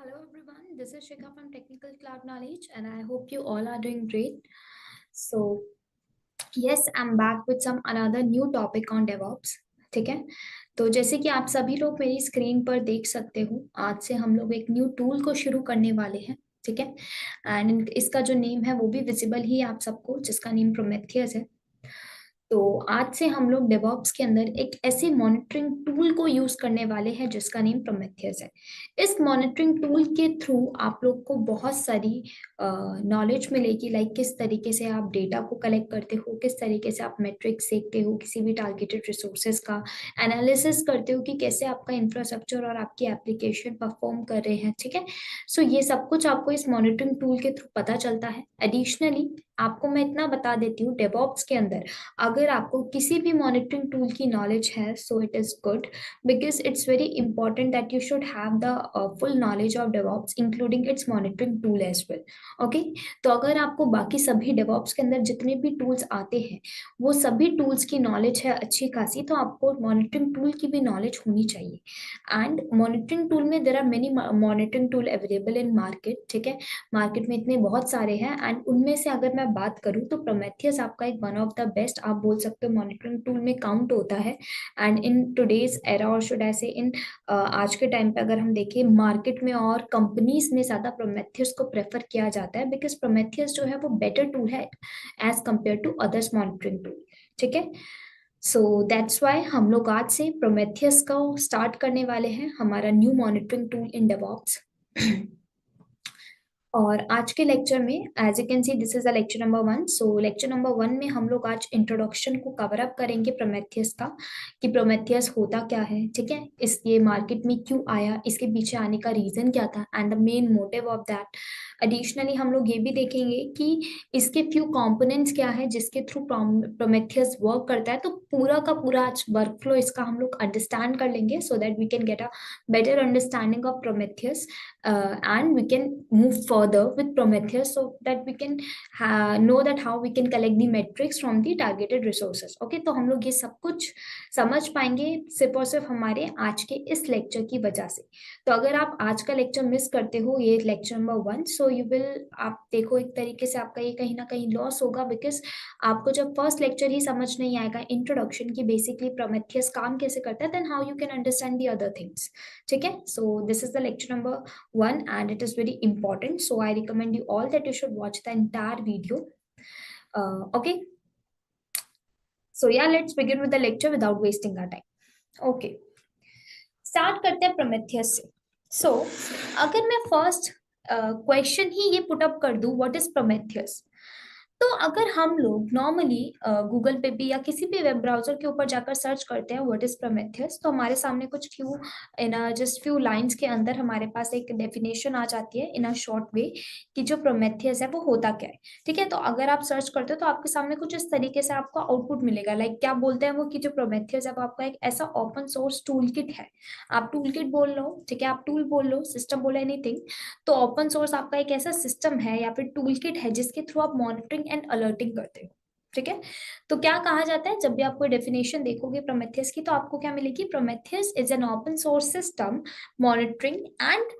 Hello everyone, this is Shikha from Technical Cloud Knowledge and I hope you all are doing great. So, yes, I'm back with some another new topic on DevOps. ठीक है, तो जैसे कि आप सभी लोग मेरी screen पर देख सकते हो, आज से हम लोग एक न्यू टूल को शुरू करने वाले हैं. ठीक है, एंड इसका जो नेम है वो भी विजिबल ही है आप सबको, जिसका नेम प्रोमेथियस है. तो आज से हम लोग डेवॉप्स के अंदर एक ऐसे मॉनिटरिंग टूल को यूज करने वाले हैं जिसका नेम प्रोमेथियस है. इस मॉनिटरिंग टूल के थ्रू आप लोग को बहुत सारी नॉलेज मिलेगी, लाइक किस तरीके से आप डेटा को कलेक्ट करते हो, किस तरीके से आप मेट्रिक्स देखते हो, किसी भी टारगेटेड रिसोर्सेज का एनालिसिस करते हो कि कैसे आपका इंफ्रास्ट्रक्चर और आपकी एप्लीकेशन परफॉर्म कर रहे हैं. ठीक है, सो ये सब कुछ आपको इस मॉनिटरिंग टूल के थ्रू पता चलता है. एडिशनली आपको मैं इतना बता देती हूँ, डेवॉप्स के अंदर अगर आपको किसी भी मॉनिटरिंग टूल की नॉलेज है so it is good, because it's very important that you should have the full knowledge of DevOps including its monitoring tool as well. Okay, तो अगर आपको बाकी सभी डेवॉप्स के अंदर जितने भी टूल्स आते हैं वो सभी टूल्स की नॉलेज है अच्छी खासी, तो आपको मॉनिटरिंग टूल की भी नॉलेज होनी चाहिए. एंड मॉनिटरिंग टूल में there are many monitoring tool available in market. ठीक है, मार्केट में इतने बहुत सारे हैं एंड उनमें से अगर मैं बात करूँ तो प्रोमेथियस आपका एक वन ऑफ द बेस्ट आप बोल सकते हो मॉनिटरिंग टूल में काउंट होता है. एंड इन टुडेज एरा, और शुड ऐसे इन आज के टाइम पे अगर हम देखें मार्केट में और कंपनीज में ज्यादा प्रोमेथियस को प्रेफर किया जाता है, बिकॉज प्रोमेथियस जो है वो बेटर टूल है as compare to others monitoring tool. ठीक है, सो दैट्स वाई हम लोग आज से प्रोमेथियस का स्टार्ट करने वाले हैं, हमारा new monitoring tool in DevOps. और आज के लेक्चर में as you can see this is the lecture number 1. So lecture number 1 में हम लोग आज इंट्रोडक्शन को कवर अप करेंगे प्रोमेथियस का, कि प्रोमेथियस होता क्या है. ठीक है, इस ये मार्केट में क्यों आया, इसके पीछे आने का रीजन क्या था and the main motive of that. Additionally हम लोग ये भी देखेंगे कि इसके फ्यू कंपोनेंट्स क्या है जिसके थ्रू प्रोमेथियस वर्क करता है. तो पूरा का पूरा आज वर्क फ्लो इसका हम लोग अंडरस्टैंड कर लेंगे so that we can get a better understanding of Prometheus and we can move further with Prometheus so that we can know that how we can collect the metrics from the targeted resources. Okay, तो हम लोग ये सब कुछ समझ पाएंगे सिर्फ और सिर्फ हमारे आज के इस लेक्चर की वजह से. तो अगर आप आज का लेक्चर मिस करते हो, ये lecture number 1, so you will, आप देखो एक तरीके से आपका ये कहीं ना कहीं लॉस होगा, बिकॉज आपको जब फर्स्ट लेक्चर ही समझ नहीं आएगा इंट्रोडक्शन की बेसिकली प्रोमेथियस काम कैसे करता है, then how you can understand the other things. ठीक है, so this is the lecture number 1 and it is very important, so I recommend you all that you should watch the entire video. Okay, so yeah, let's begin with the lecture without wasting our time. Okay, start करते हैं Prometheus से. so अगर मैं first question ही ये put up कर दूं, what is Prometheus. तो अगर हम लोग नॉर्मली गूगल पे भी या किसी भी वेब ब्राउजर के ऊपर जाकर सर्च करते हैं व्हाट इज प्रोमेथियस, तो हमारे सामने कुछ few in just few lines के अंदर हमारे पास एक डेफिनेशन आ जाती है इन अ शॉर्ट वे कि जो प्रोमेथियस है वो होता क्या है. ठीक है, तो अगर आप सर्च करते हो तो आपके सामने कुछ इस तरीके से आपको आउटपुट मिलेगा. लाइक क्या बोलते हैं वो कि जो प्रोमेथियस है वो आपका एक ऐसा ओपन सोर्स टूल किट है. आप टूल किट बोल लो, ठीक है, आप टूल बोल लो, सिस्टम बोलो, एनीथिंग. तो ओपन सोर्स आपका एक ऐसा सिस्टम है या फिर टूल किट है जिसके थ्रू आप मॉनिटरिंग एंड अलर्टिंग करते हो. ठीक है, तो क्या कहा जाता है जब भी आप कोई डेफिनेशन देखोगे प्रोमेथियस की तो आपको क्या मिलेगी, Prometheus is an open source system monitoring and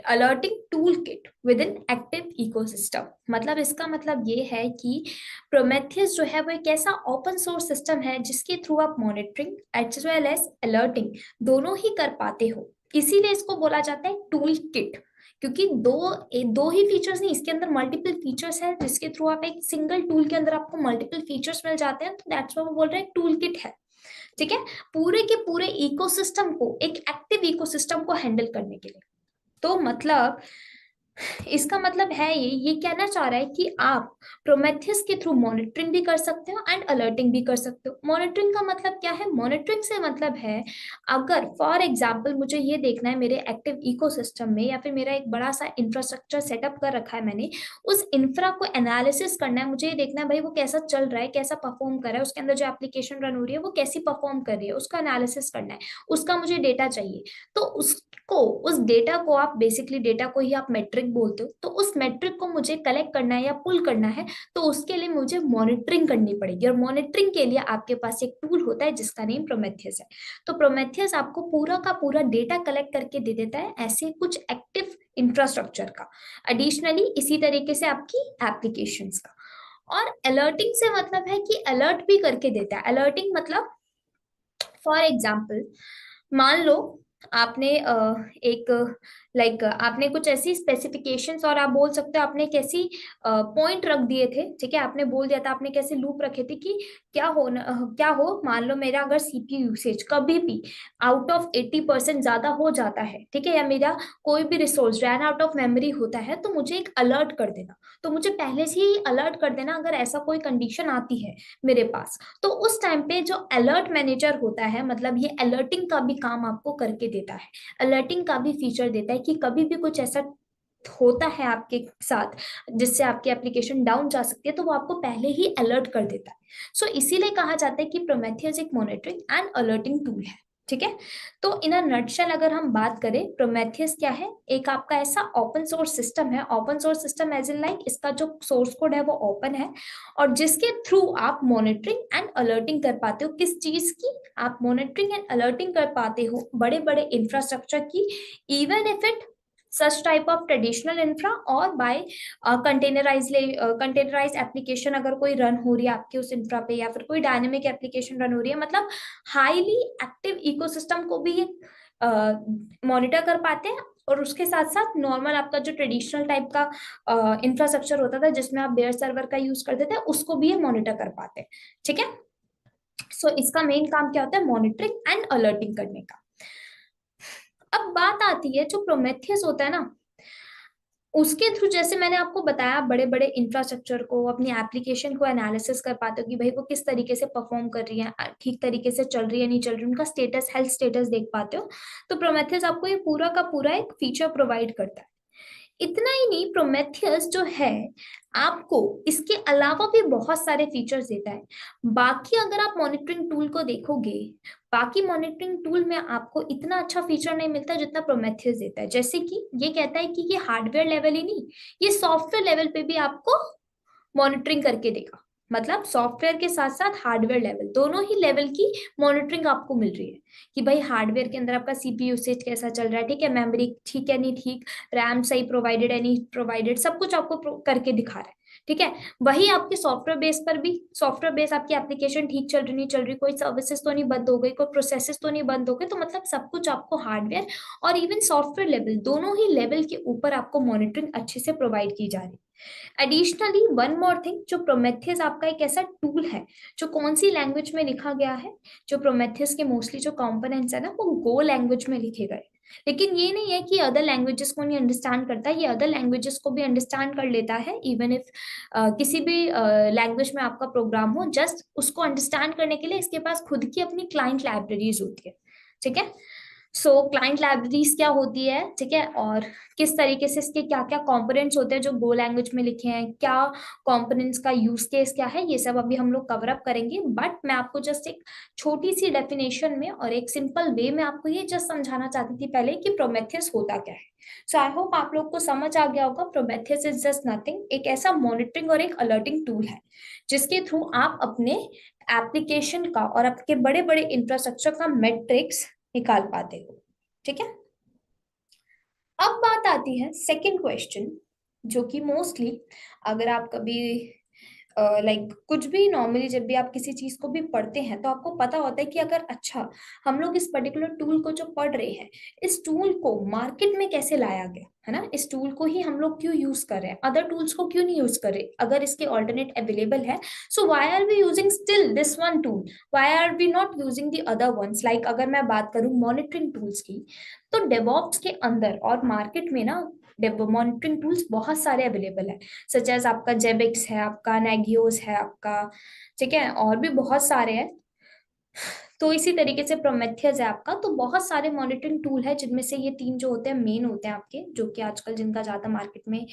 alerting tool kit with in active ecosystem. मतलब इसका मतलब ये है कि प्रोमेथियस जो है वो एक ऐसा ओपन सोर्स सिस्टम है जिसके थ्रू आप monitoring as well as alerting दोनों ही कर पाते हो. इसीलिए इसको बोला जाता है टूल किट, क्योंकि दो ही फीचर्स नहीं, इसके अंदर मल्टीपल फीचर्स है जिसके थ्रू आप एक सिंगल टूल के अंदर आपको मल्टीपल फीचर्स मिल जाते हैं. तो दैट्स व्हाई वो बोल रहे हैं टूल किट है. ठीक है, पूरे के पूरे इकोसिस्टम को, एक एक्टिव इकोसिस्टम को हैंडल करने के लिए. तो मतलब इसका मतलब है ये कहना चाह रहा है कि आप प्रोमेथियस के थ्रू मॉनिटरिंग भी कर सकते हो एंड अलर्टिंग भी कर सकते हो. मॉनिटरिंग का मतलब क्या है, मॉनिटरिंग से मतलब है अगर फॉर एग्जांपल मुझे ये देखना है मेरे एक्टिव इकोसिस्टम में या फिर मेरा एक बड़ा सा इंफ्रास्ट्रक्चर सेटअप कर रखा है मैंने, उस इंफ्रा को एनालिसिस करना है, मुझे ये देखना है भाई वो कैसा चल रहा है, कैसा परफॉर्म कर रहा है, उसके अंदर जो एप्लीकेशन रन हो रही है वो कैसी परफॉर्म कर रही है, उसका एनालिसिस करना है, उसका मुझे डेटा चाहिए. तो उस डेटा को आप बेसिकली, डेटा को ही आप मेट्रिक बोलते हो, तो उस मेट्रिक को मुझे कलेक्ट करना है या पुल करना है, तो उसके लिए मुझे मॉनिटरिंग करनी पड़ेगी. और मॉनिटरिंग के लिए आपके पास एक टूल होता है जिसका नेम प्रोमेथियस है. तो प्रोमेथियस आपको पूरा का पूरा डेटा कलेक्ट करके दे देता है ऐसे कुछ एक्टिव इंफ्रास्ट्रक्चर का, एडिशनली इसी तरीके से आपकी एप्लीकेशंस का। और अलर्टिंग से मतलब है कि अलर्ट भी करके देता है। अलर्टिंग मतलब फॉर एग्जाम्पल, मान लो आपने एक आपने कुछ ऐसी स्पेसिफिकेशंस, और आप बोल सकते हो आपने कैसी पॉइंट रख दिए थे, ठीक है, आपने बोल दिया था, आपने कैसे लूप रखे थे कि क्या हो, मान लो मेरा अगर सीपीयू यूसेज कभी भी आउट ऑफ 80% ज्यादा हो जाता है, ठीक है, या मेरा कोई भी resource ran out of memory होता है, तो मुझे एक अलर्ट कर देना। तो मुझे पहले से ही अलर्ट कर देना अगर ऐसा कोई कंडीशन आती है मेरे पास। तो उस टाइम पे जो अलर्ट मैनेजर होता है, मतलब ये अलर्टिंग का भी काम आपको करके देता है, अलर्टिंग का भी फीचर देता है कि कभी भी कुछ ऐसा होता है आपके साथ जिससे आपकी एप्लीकेशन डाउन जा सकती है, तो वो आपको पहले ही अलर्ट कर देता है। सो इसीलिए कहा जाता है कि प्रोमेथियस एक मॉनिटरिंग एंड अलर्टिंग टूल है, ठीक है। तो इन अ नटशेल अगर हम बात करें, प्रोमेथियस क्या है, एक आपका ऐसा ओपन सोर्स सिस्टम है। Open source system as in like इसका जो सोर्स कोड है वो ओपन है, और जिसके थ्रू आप मॉनिटरिंग एंड अलर्टिंग कर पाते हो। किस चीज की? आप मॉनिटरिंग एंड अलर्टिंग कर पाते हो बड़े बड़े इंफ्रास्ट्रक्चर की, even if it such type of traditional infra or by containerise application अगर कोई रन हो रही है आपके उस इंफ्रा पे, या फिर कोई डायनेमिक एप्लीकेशन रन हो रही है, मतलब हाईली एक्टिव इकोसिस्टम को भी ये मॉनिटर कर पाते हैं। और उसके साथ साथ नॉर्मल आपका जो ट्रेडिशनल टाइप का इंफ्रास्ट्रक्चर होता था जिसमें आप बेयर सर्वर का यूज करते थे, उसको भी ये मॉनिटर कर पाते हैं, ठीक है। सो इसका मेन काम क्या होता है? मॉनिटरिंग एंड अलर्टिंग करने का। अब बात आती है जो प्रोमेथियस होता है ना, उसके थ्रू जैसे मैंने आपको बताया, बड़े बड़े इंफ्रास्ट्रक्चर को, अपनी एप्लीकेशन को एनालिसिस कर पाते हो कि भाई वो किस तरीके से परफॉर्म कर रही है, ठीक तरीके से चल रही है नहीं चल रही, उनका स्टेटस, हेल्थ स्टेटस देख पाते हो। तो प्रोमेथियस आपको ये पूरा का पूरा एक फीचर प्रोवाइड करता है। इतना ही नहीं, प्रोमेथियस जो है आपको इसके अलावा भी बहुत सारे फीचर्स देता है। बाकी अगर आप मॉनिटरिंग टूल को देखोगे, बाकी मॉनिटरिंग टूल में आपको इतना अच्छा फीचर नहीं मिलता जितना प्रोमेथियस देता है। जैसे कि ये कहता है कि ये हार्डवेयर लेवल ही नहीं, ये सॉफ्टवेयर लेवल पे भी आपको मॉनिटरिंग करके देगा। मतलब सॉफ्टवेयर के साथ साथ हार्डवेयर लेवल, दोनों ही लेवल की मॉनिटरिंग आपको मिल रही है कि भाई हार्डवेयर के अंदर आपका सीपीयू यूसेज कैसा चल रहा है, ठीक है, मेमोरी ठीक है नहीं ठीक, रैम सही प्रोवाइडेड है नहीं प्रोवाइडेड, सब कुछ आपको करके दिखा रहा है, ठीक है। वही आपके सॉफ्टवेयर बेस पर भी, सॉफ्टवेयर बेस आपकी एप्लीकेशन ठीक चल रही नहीं चल रही, कोई सर्विसेज तो नहीं बंद हो गई, कोई प्रोसेसेस तो नहीं बंद हो गए, तो मतलब सब कुछ आपको हार्डवेयर और इवन सॉफ्टवेयर लेवल, दोनों ही लेवल के ऊपर आपको मॉनिटरिंग अच्छे से प्रोवाइड की जा रही है। एडिशनली वन मोर थिंग, जो प्रोमेथियस आपका एक ऐसा टूल है जो कौन सी लैंग्वेज में लिखा गया है, जो प्रोमेथियस के मोस्टली जो कंपोनेंट्स है ना वो गो लैंग्वेज में लिखे गए। लेकिन ये नहीं है कि अदर लैंग्वेजेस को नहीं अंडरस्टैंड करता, ये अदर लैंग्वेजेस को भी अंडरस्टैंड कर लेता है। इवन इफ किसी भी लैंग्वेज में आपका प्रोग्राम हो, जस्ट उसको अंडरस्टैंड करने के लिए इसके पास खुद की अपनी क्लाइंट लाइब्रेरीज होती है, ठीक है। सो क्लाइंट लाइब्रेरीज क्या होती है, ठीक है, और किस तरीके से इसके क्या क्या कंपोनेंट्स होते हैं जो गो लैंग्वेज में लिखे हैं, क्या कंपोनेंट्स का यूज केस क्या है, ये सब अभी हम लोग कवर अप करेंगे। बट मैं आपको जस्ट एक छोटी सी डेफिनेशन में और एक सिंपल वे में आपको ये जस्ट समझाना चाहती थी पहले कि प्रोमेथियस होता क्या है। सो आई होप आप लोग को समझ आ गया होगा। प्रोमेथियस इज जस्ट नथिंग, एक ऐसा मॉनिटरिंग और एक अलर्टिंग टूल है जिसके थ्रू आप अपने एप्लीकेशन का और आपके बड़े बड़े इंफ्रास्ट्रक्चर का मेट्रिक्स निकाल पाते हो, ठीक है। अब बात आती है सेकंड क्वेश्चन, जो कि मोस्टली अगर आप कभी कुछ भी नॉर्मली जब भी आप किसी चीज को भी पढ़ते हैं तो आपको पता होता है कि अगर अच्छा हम लोग इस पर्टिकुलर टूल को जो पढ़ रहे हैं, इस टूल को मार्केट में कैसे लाया गया है ना, इस टूल को ही हम लोग क्यों यूज कर रहे हैं, अदर टूल्स को क्यों नहीं यूज कर रहे, अगर इसके ऑल्टरनेट अवेलेबल है, so why are we using still this one tool, why are we not using the other ones. Like अगर मैं बात करूं मॉनिटरिंग टूल्स की, तो डेवॉप्स के अंदर और मार्केट में ना मॉनिटरिंग टूल्स बहुत सारे अवेलेबल है, सच एज आपका जेबिक्स है, आपका नेगियोस है आपका, ठीक है, और भी बहुत सारे हैं। तो इसी तरीके से प्रोमेथियस है आपका। तो बहुत सारे मॉनिटरिंग टूल है जिनमें से ये तीन जो होते हैं मेन होते हैं आपके, जो कि आजकल जिनका ज्यादा मार्केट में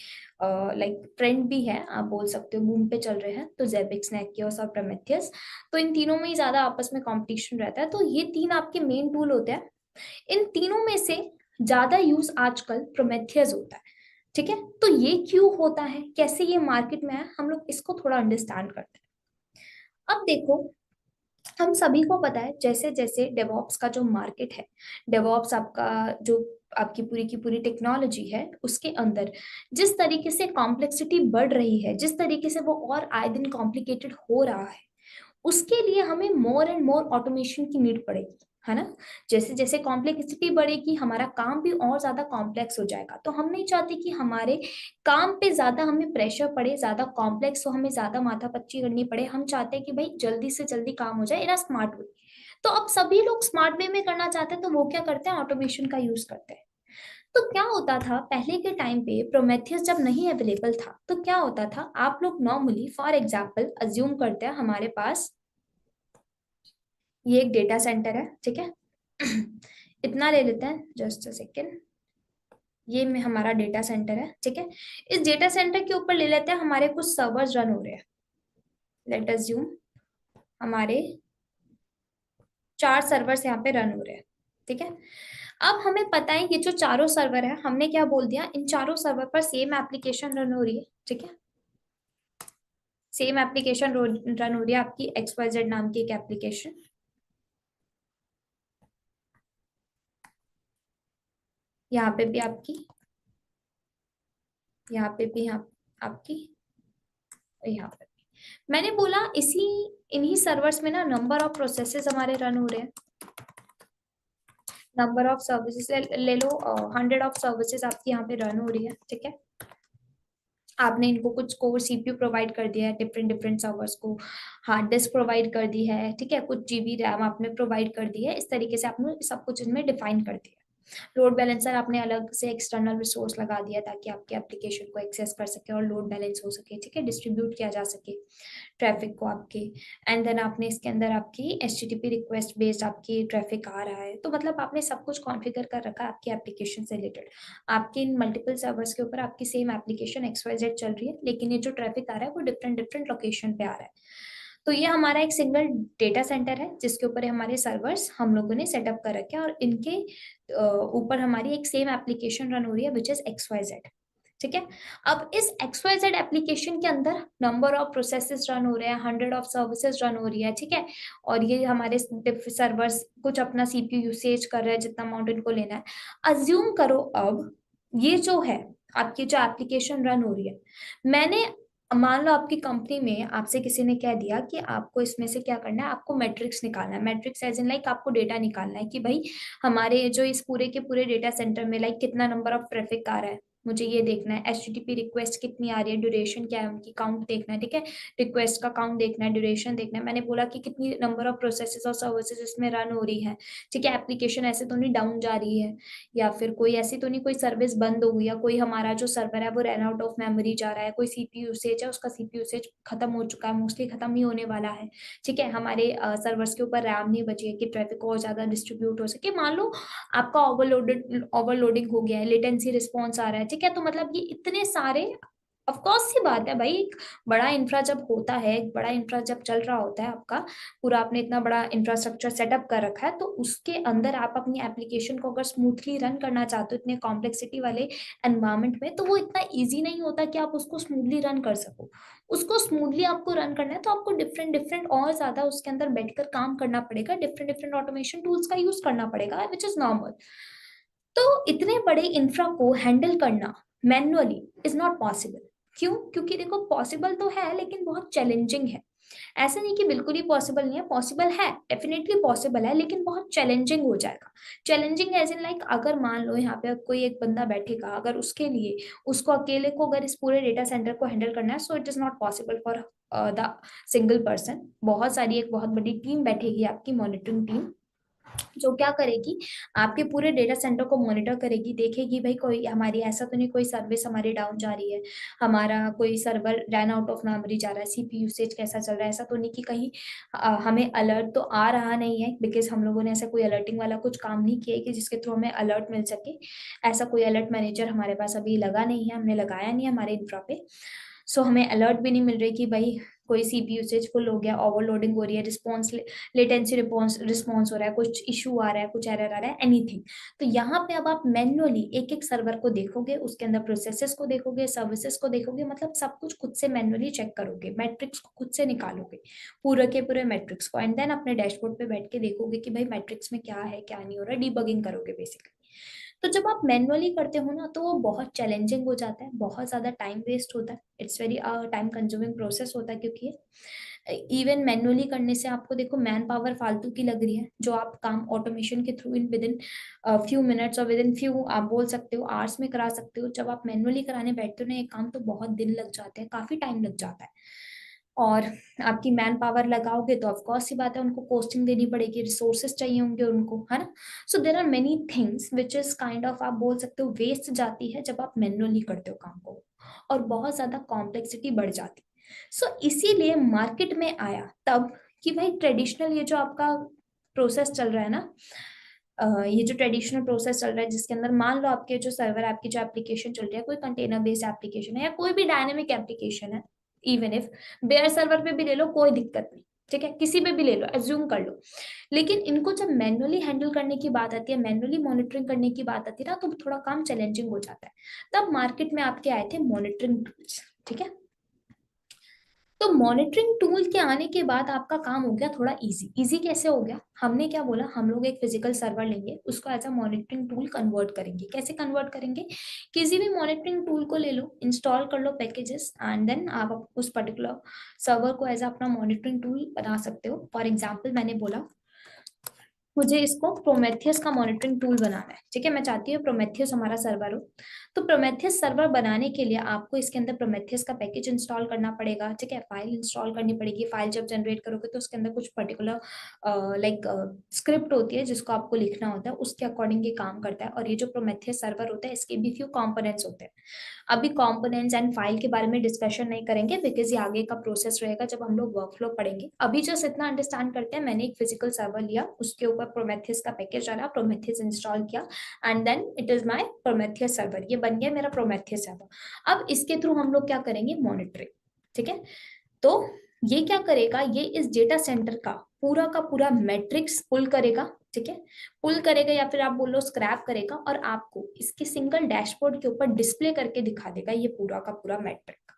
ट्रेंड भी है, आप बोल सकते हो बूम पे चल रहे हैं, तो जेबिक्स, नेगियोस और प्रोमेथियस। तो इन तीनों में ही ज्यादा आपस में कंपटीशन रहता है। तो ये तीन आपके मेन टूल होते हैं। इन तीनों में से ज्यादा यूज आजकल प्रोमेथियस होता है, ठीक है। तो ये क्यों होता है, कैसे ये मार्केट में है, हम लोग इसको थोड़ा अंडरस्टैंड करते हैं। अब देखो, हम सभी को पता है जैसे जैसे डेवॉप्स का जो मार्केट है, डेवॉप्स आपका जो आपकी पूरी की पूरी टेक्नोलॉजी है उसके अंदर जिस तरीके से कॉम्प्लेक्सिटी बढ़ रही है, जिस तरीके से वो और आए दिन कॉम्प्लिकेटेड हो रहा है, उसके लिए हमें मोर एंड मोर ऑटोमेशन की नीड पड़ेगी, है ना। जैसे जैसे कॉम्प्लेक्सिटी बढ़ेगी हमारा काम भी और ज्यादा कॉम्प्लेक्स हो जाएगा, तो हम नहीं चाहते कि हमारे काम पे ज्यादा हमें प्रेशर पड़े, ज्यादा कॉम्प्लेक्स हो, हमें ज्यादा माथापच्ची करनी पड़े। हम चाहते हैं कि भाई जल्दी से जल्दी काम हो जाए इन अ स्मार्ट वे। तो अब सभी लोग स्मार्ट वे में करना चाहते हैं, तो वो क्या करते हैं, ऑटोमेशन का यूज करते हैं। तो क्या होता था पहले के टाइम पे, प्रोमेथियस जब नहीं अवेलेबल था तो क्या होता था, आप लोग नॉर्मली फॉर एग्जाम्पल अज्यूम करते हैं हमारे पास ये एक डेटा सेंटर है, ठीक है। इतना ले लेते हैं, जस्ट अ सेकेंड। ये में हमारा डेटा सेंटर है, ठीक है। इस डेटा सेंटर के ऊपर ले लेते हैं हमारे कुछ सर्वर्स रन हो रहे हैं। लेट अज्यूम हमारे 4 सर्वर्स यहाँ पे रन हो रहे हैं, ठीक है। अब हमें पता है ये जो चारों सर्वर है, हमने क्या बोल दिया, इन चारों सर्वर पर सेम एप्लीकेशन रन हो रही है, ठीक है। सेम एप्लीकेशन रन हो रही है, आपकी XYZ नाम की एक एप्लीकेशन। यहाँ पे भी आपकी, यहाँ पे भी यहाँ आपकी, यहाँ पे भी। मैंने बोला इसी इन्हीं सर्वर्स में ना नंबर ऑफ प्रोसेसेस हमारे रन हो रहे हैं। नंबर ऑफ सर्विसेज ले लो, 100 ऑफ सर्विसेज आपकी यहाँ पे रन हो रही है, ठीक है। आपने इनको कुछ कोर CPU प्रोवाइड कर दिया है, डिफरेंट डिफरेंट सर्वर्स को हार्ड डिस्क प्रोवाइड कर दी है, ठीक है, कुछ GB रैम आपने प्रोवाइड कर दी है। इस तरीके से आपने सब कुछ इनमें डिफाइन कर दिया। लोड बैलेंसर आपने अलग से एक्सटर्नल रिसोर्स लगा दिया ताकि आपके एप्लीकेशन को एक्सेस कर सके और लोड बैलेंस हो सके, ठीक है, डिस्ट्रीब्यूट किया जा सके ट्रैफिक को आपके। एंड देन आपने इसके अंदर आपकी HTTP रिक्वेस्ट बेस्ड आपकी ट्रैफिक आ रहा है, तो मतलब आपने सब कुछ कॉन्फ़िगर कर रखा है आपकी एप्लीकेशन से रिलेटेड। आपके इन मल्टीपल सर्वर्स के ऊपर आपकी सेम एप्लीकेशन XYZ चल रही है, लेकिन ये जो ट्रैफिक आ रहा है वो डिफरेंट डिफरेंट लोकेशन पे आ रहा है। तो ये हमारा एक सिंगल डेटा सेंटर है जिसके ऊपर हमारे सर्वर्स हम लोगों ने सेटअप कर रखे हैं, और इनके ऊपर हमारी एक सेम एप्लीकेशन रन हो रही है विच इज XYZ, ठीक है। अब इस XYZ एप्लीकेशन के अंदर नंबर ऑफ प्रोसेसेस रन हो रहे हैं, 100 ऑफ सर्विसेज रन हो रही है, ठीक है। और ये हमारे सर्वर्स कुछ अपना CPU यूसेज कर रहे हैं, जितना अमाउंट इनको लेना है। अज्यूम करो अब ये जो है आपकी जो एप्लीकेशन रन हो रही है, मैंने मान लो आपकी कंपनी में आपसे किसी ने कह दिया कि आपको इसमें से क्या करना है, आपको मैट्रिक्स निकालना है। मैट्रिक्स एज इन लाइक आपको डेटा निकालना है कि भाई हमारे जो इस पूरे के पूरे डेटा सेंटर में लाइक कितना नंबर ऑफ ट्रैफिक आ रहा है, मुझे ये देखना है। HTTP रिक्वेस्ट कितनी आ रही है, ड्यूरेशन क्या है उनकी, काउंट देखना है, ठीक है। रिक्वेस्ट का काउंट देखना है, ड्यूरेशन देखना है। मैंने बोला कि कितनी नंबर ऑफ प्रोसेसेस और सर्विसेज इसमें रन हो रही है, ठीक है। एप्लीकेशन ऐसे तो नहीं डाउन जा रही है, या फिर कोई ऐसी तो नहीं कोई सर्विस बंद हो गई, या कोई हमारा जो सर्वर है वो रन आउट ऑफ मेमोरी जा रहा है, कोई CPU यूसेज है उसका CPU यूसेज खत्म हो चुका है, मोस्टली खत्म ही होने वाला है, ठीक है। हमारे सर्वर्स के ऊपर रैम नहीं बची है कि ट्रैफिक और ज्यादा डिस्ट्रीब्यूट हो सके। मान लो आपका ओवरलोडिंग हो गया है, लेटेंसी रिस्पॉन्स आ रहा है, ठीक है। तो मतलब ये इतने सारे, ऑफ कोर्स सी बात है भाई, एक बड़ा इंफ्रा जब होता है, एक बड़ा इंफ्रा जब चल रहा होता है आपका पूरा, आपने इतना बड़ा इंफ्रास्ट्रक्चर सेटअप कर रखा है, तो उसके अंदर आप अपनी एप्लीकेशन को अगर स्मूथली रन करना चाहते हो इतने कॉम्प्लेक्सिटी वाले एनवायरमेंट में, तो वो इतना इजी नहीं होता कि आप उसको स्मूथली रन कर सको। उसको स्मूथली आपको रन करना है तो आपको डिफरेंट डिफरेंट और ज्यादा उसके अंदर बैठकर काम करना पड़ेगा, डिफरेंट डिफरेंट ऑटोमेशन टूल्स का यूज करना पड़ेगा, विच इज नॉर्मल। तो इतने बड़े इंफ्रा को हैंडल करना मैन्युअली इज नॉट पॉसिबल। क्यों? क्योंकि देखो पॉसिबल तो है लेकिन बहुत चैलेंजिंग है। ऐसा नहीं कि बिल्कुल ही पॉसिबल नहीं है, पॉसिबल है, डेफिनेटली पॉसिबल है, लेकिन बहुत चैलेंजिंग हो जाएगा। चैलेंजिंग एज इन लाइक अगर मान लो यहाँ पे कोई एक बंदा बैठेगा, अगर उसके लिए उसको अकेले को अगर इस पूरे डेटा सेंटर को हैंडल करना है, so it is not possible for the single person. बहुत सारी एक बहुत बड़ी टीम बैठेगी, आपकी मॉनिटरिंग टीम, जो क्या करेगी, आपके पूरे डेटा सेंटर को मॉनिटर करेगी, देखेगी भाई कोई हमारी ऐसा तो नहीं कोई सर्विस हमारी डाउन जा रही है, हमारा कोई server run out of memory जा रहा है, CPU यूसेज कैसा चल रहा है, ऐसा तो नहीं कि कहीं हमें अलर्ट तो आ रहा नहीं है, बिकॉज हम लोगों ने ऐसा कोई अलर्टिंग वाला कुछ काम नहीं किया है कि जिसके थ्रू हमें अलर्ट मिल सके। ऐसा कोई अलर्ट मैनेजर हमारे पास अभी लगा नहीं है, हमने लगाया नहीं है हमारे इंफ्रा पे। सो हमें अलर्ट भी नहीं मिल रही कि भाई कोई सीपीयू यूसेज फुल हो गया, ओवरलोडिंग हो रही है, रिस्पॉन्स लेटेंसी रिस्पॉन्स हो रहा है, कुछ इशू आ रहा है, कुछ एरर आ रहा है, एनीथिंग। तो यहाँ पे अब आप मैन्युअली एक एक सर्वर को देखोगे, उसके अंदर प्रोसेसेस को देखोगे, सर्विसेज को देखोगे, मतलब सब कुछ खुद से मैन्युअली चेक करोगे, मैट्रिक्स को खुद से निकालोगे, पूरे के पूरे मैट्रिक्स को, एंड देन अपने डैशबोर्ड पे बैठ के देखोगे कि भाई मैट्रिक्स में क्या है क्या नहीं हो रहा है, डीबगिंग करोगे बेसिकली। तो जब आप मैनुअली करते हो ना तो वो बहुत चैलेंजिंग हो जाता है, बहुत ज्यादा टाइम वेस्ट होता है, it's very time consuming process होता है, क्योंकि इवन मैनुअली करने से आपको देखो मैन पावर फालतू की लग रही है, जो आप काम ऑटोमेशन के through in with in few minutes और विद इन फ्यू आप बोल सकते हो आवर्स में करा सकते हो, जब आप मैनुअली कराने बैठते हो ना एक काम तो बहुत दिन लग जाते हैं, काफी टाइम लग जाता है। और आपकी मैन पावर लगाओगे तो ऑफकोर्स सी बात है उनको कॉस्टिंग देनी पड़ेगी, रिसोर्सेज चाहिए होंगे उनको, है ना। So there are many things which is kind of आप बोल सकते हो वेस्ट जाती है जब आप मैनुअली करते हो काम को, और बहुत ज्यादा कॉम्प्लेक्सिटी बढ़ जाती है। सो इसीलिए मार्केट में आया तब कि भाई ट्रेडिशनल ये जो आपका प्रोसेस चल रहा है ना, ये जो ट्रेडिशनल प्रोसेस चल रहा है जिसके अंदर मान लो आपके जो सर्वर, आपकी जो एप्लीकेशन चल रही है, कोई कंटेनर बेस्ड एप्लीकेशन है या कोई भी डायनेमिक एप्लीकेशन है, इवन इफ बेयर सर्वर पे भी ले लो कोई दिक्कत नहीं, ठीक है, किसी पे भी ले लो, एज्यूम कर लो। लेकिन इनको जब मैनुअली हैंडल करने की बात आती है, मैनुअली मॉनिटरिंग करने की बात आती है ना, तो थोड़ा काम चैलेंजिंग हो जाता है। तब मार्केट में आपके आए थे मॉनिटरिंग टूल्स, ठीक है। तो मॉनिटरिंग टूल के आने के बाद आपका काम हो गया थोड़ा इजी। इजी कैसे हो गया, हमने क्या बोला, हम लोग एक फिजिकल सर्वर लेंगे, उसको as a monitoring tool convert करेंगे। कैसे कन्वर्ट करेंगे, किसी भी मॉनिटरिंग टूल को ले लो, इंस्टॉल कर लो पैकेजेस, एंड देन आप उस पर्टिकुलर सर्वर को एज अपना मॉनिटरिंग टूल बना सकते हो। फॉर एग्जाम्पल मैंने बोला मुझे इसको प्रोमेथियस का मॉनिटरिंग टूल बनाना है, ठीक है, मैं चाहती हूँ प्रोमेथियस हमारा सर्वर हो। तो प्रोमेथियस सर्वर बनाने के लिए आपको इसके अंदर प्रोमेथियस का पैकेज इंस्टॉल करना पड़ेगा, ठीक है, फाइल इंस्टॉल करनी पड़ेगी। फाइल जब जनरेट करोगे तो उसके अंदर कुछ पर्टिकुलर लाइक स्क्रिप्ट होती है जिसको आपको लिखना होता है, उसके अकॉर्डिंग ये काम करता है। और ये जो प्रोमेथियस सर्वर होता है इसके भी फ्यू कॉम्पोनेंट्स होते हैं। अभी कंपोनेंट्स एंड फाइल के बारे में डिस्कशन नहीं करेंगे बिकॉज ये आगे का प्रोसेस रहेगा जब हम लोग वर्कफ्लो पढ़ेंगे। अभी जस्ट इतना अंडरस्टैंड करते हैं, मैंने एक फिजिकल सर्वर लिया, उसके ऊपर प्रोमेथियस का पैकेज डाला, प्रोमेथियस इंस्टॉल किया, and then it is my Prometheus server, ये बन गया मेरा प्रोमेथियस सर्वर। अब इसके थ्रू हम लोग क्या करेंगे, मॉनिटरिंग, ठीक है। तो ये क्या करेगा, ये इस डेटा सेंटर का पूरा मैट्रिक्स पुल करेगा, ठीक है, पुल करेगा या फिर आप बोलो स्क्रैप करेगा, और आपको इसके सिंगल डैशबोर्ड के ऊपर डिस्प्ले करके दिखा देगा ये पूरा का पूरा मैट्रिक।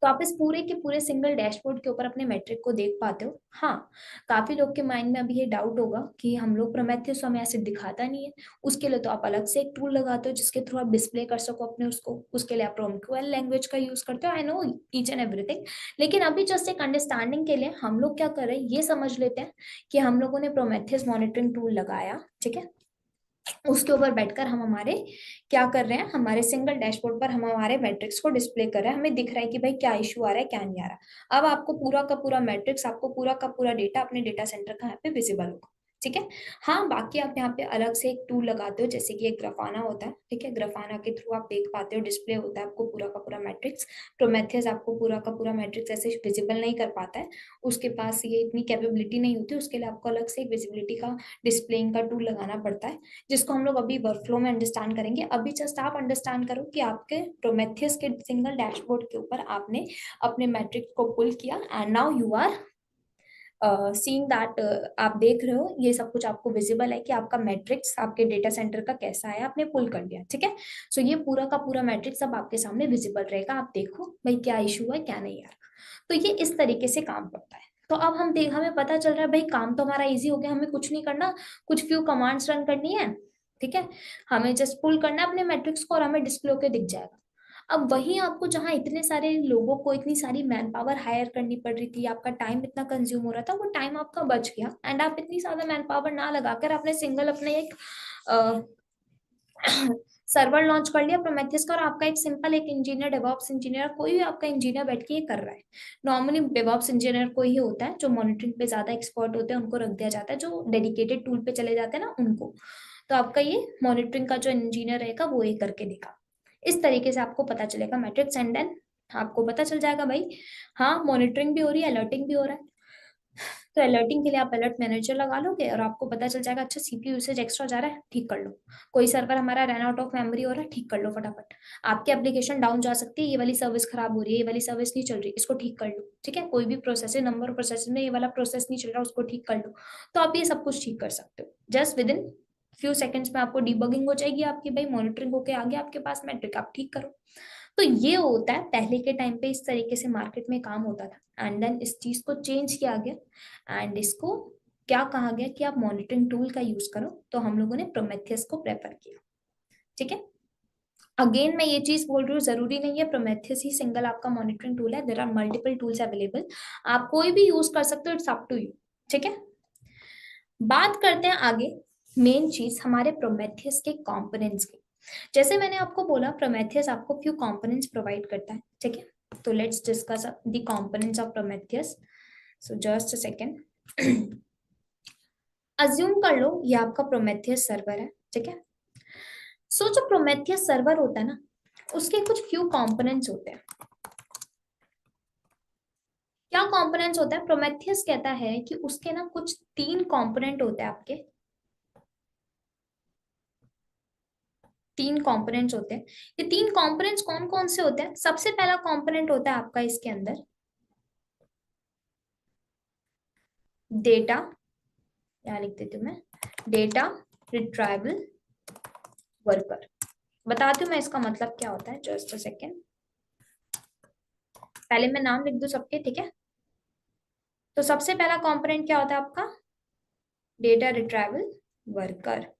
तो आप इस पूरे के पूरे सिंगल डैशबोर्ड के ऊपर अपने मैट्रिक को देख पाते हो। हाँ, काफी लोग के माइंड में अभी ये डाउट होगा कि हम लोग प्रोमेथियस हमें ऐसे दिखाता नहीं है, उसके लिए तो आप अलग से एक टूल लगाते हो जिसके थ्रू आप डिस्प्ले कर सको अपने उसको, उसके लिए आप प्रोमक्यूएल लैंग्वेज का यूज करते हो, I know each and everything. लेकिन अभी जस्ट एक अंडरस्टैंडिंग के लिए हम लोग क्या कर रहे हैं ये समझ लेते हैं कि हम लोगों ने प्रोमेथियस मॉनिटरिंग टूल लगाया, ठीक है, उसके ऊपर बैठकर हम हमारे क्या कर रहे हैं, हमारे सिंगल डैशबोर्ड पर हम हमारे मैट्रिक्स को डिस्प्ले कर रहे हैं, हमें दिख रहा है कि भाई क्या इशू आ रहा है क्या नहीं आ रहा। अब आपको पूरा का पूरा मैट्रिक्स, आपको पूरा का पूरा डेटा अपने डेटा सेंटर का यहाँ पे विजिबल होगा, ठीक है। हाँ, बाकी आप यहाँ पे अलग से एक टूल लगाते हो जैसे कि एक ग्राफाना होता है, ठीक है, ग्राफाना के थ्रू आप देख पाते हो, डिस्प्ले होता है आपको पूरा का पूरा मैट्रिक्स। प्रोमेथियस आपको पूरा का पूरा मैट्रिक्स ऐसे विजिबल नहीं कर पाता है, उसके पास ये इतनी कैपेबिलिटी नहीं होती, उसके लिए आपको अलग से एक विजिबिलिटी का डिस्प्लेइंग का टूल लगाना पड़ता है, जिसको हम लोग अभी वर्कफ्लो में अंडरस्टैंड करेंगे। अभी जस्ट आप अंडरस्टैंड करो कि आपके प्रोमेथियस के सिंगल डैशबोर्ड के ऊपर आपने अपने मैट्रिक्स को पुल किया, and now you are seeing that, आप देख रहे हो ये सब कुछ आपको विजिबल है कि आपका मैट्रिक्स आपके डेटा सेंटर का कैसा है, आपने पुल कर लिया, ठीक है। सो ये पूरा का पूरा मैट्रिक्स अब आपके सामने विजिबल रहेगा, आप देखो भाई क्या इशू है क्या नहीं यार। तो ये इस तरीके से काम करता है। तो अब हम देख, हमें पता चल रहा है भाई काम तो हमारा इजी हो गया, हमें कुछ नहीं करना, कुछ फ्यू कमांड्स रन करनी है, ठीक है, हमें जस्ट पुल करना है अपने मैट्रिक्स को और हमें डिस्प्ले होके दिख जाएगा। अब वहीं आपको जहां इतने सारे लोगों को, इतनी सारी मैन पावर हायर करनी पड़ रही थी, आपका टाइम इतना कंज्यूम हो रहा था, वो टाइम आपका बच गया, एंड आप इतनी ज्यादा मैन पावर ना लगाकर आपने सिंगल अपने एक सर्वर लॉन्च कर लिया प्रोमेथियस का, और आपका एक सिंपल एक इंजीनियर, डेवऑप्स इंजीनियर, कोई भी आपका इंजीनियर बैठ के ये कर रहा है। नॉर्मली डेवऑप्स इंजीनियर को ही होता है, जो मॉनिटरिंग पे ज्यादा एक्सपर्ट होते हैं उनको रख दिया जाता है, जो डेडिकेटेड टूल पे चले जाते हैं ना उनको। तो आपका ये मॉनिटरिंग का जो इंजीनियर रहेगा वो ये करके देगा। इस तरीके से आपको पता चलेगा मैट्रिक्स, एंड देन आपको पता चल जाएगा भाई हाँ मॉनिटरिंग भी हो रही है, अलर्टिंग भी हो रहा है। तो अलर्टिंग के लिए आप अलर्ट मैनेजर लगा लोगे और आपको पता चल जाएगा अच्छा सीपीयू यूसेज एक्स्ट्रा जा रहा है, ठीक कर लो। कोई सर्वर हमारा रन आउट ऑफ मेमोरी हो रहा है, ठीक कर लो फटाफट। आपकी एप्लीकेशन डाउन जा सकती है, ये वाली सर्विस खराब हो रही है, ये वाली सर्विस नहीं चल रही, इसको ठीक कर लो। ठीक है, कोई भी प्रोसेस है, नंबर ऑफ प्रोसेस में ये वाला प्रोसेस नहीं चल रहा, उसको ठीक कर लो। तो आप ये सब कुछ ठीक कर सकते हो just with in few seconds में। आपको डिबगिंग हो जाएगी आपकी, भाई मॉनिटरिंग होके आ गया आपके पास मेट्रिक, आप ठीक करो। तो ये होता है, पहले के टाइम पे इस तरीके से मार्केट में काम होता था, एंड देन इस चीज को चेंज किया गया एंड इसको क्या कहा गया कि आप मॉनिटरिंग टूल का यूज करो, तो हम लोगों ने प्रोमेथियस को प्रेफर किया। ठीक है, अगेन मैं ये चीज बोल रही हूँ, जरूरी नहीं है प्रोमेथियस ही सिंगल आपका मॉनिटरिंग टूल है, there are multiple tools available, आप कोई भी यूज कर सकते हो, इट्स अप टू यू। ठीक है, बात करते हैं आगे, मेन चीज हमारे प्रोमेथियस के कंपोनेंट्स की। जैसे मैंने आपको बोला प्रोमेथियस आपको फ्यू कंपोनेंट्स प्रोवाइड करता है। ठीक है, तो let's discuss the components of Prometheus. So just a second, assume कर लो ये आपका प्रोमेथियस सर्वर है। ठीक है, सो जो प्रोमेथियस सर्वर होता है ना, उसके कुछ फ्यू कंपोनेंट्स होते हैं। क्या कंपोनेंट्स होता है, प्रोमेथियस कहता है कि उसके ना कुछ 3 कंपोनेंट होते हैं आपके, 3 कंपोनेंट्स होते हैं। ये 3 कंपोनेंट्स कौन कौन से होते हैं, सबसे पहला कंपोनेंट होता है आपका इसके अंदर डेटा, क्या लिख देती हूँ मैं, डेटा रिट्राइवल वर्कर। बताती हूँ मैं इसका मतलब क्या होता है, जस्ट अ सेकेंड, पहले मैं नाम लिख दूं सबके। ठीक है, तो सबसे पहला कंपोनेंट क्या होता है आपका, डेटा रिट्राइवल वर्कर।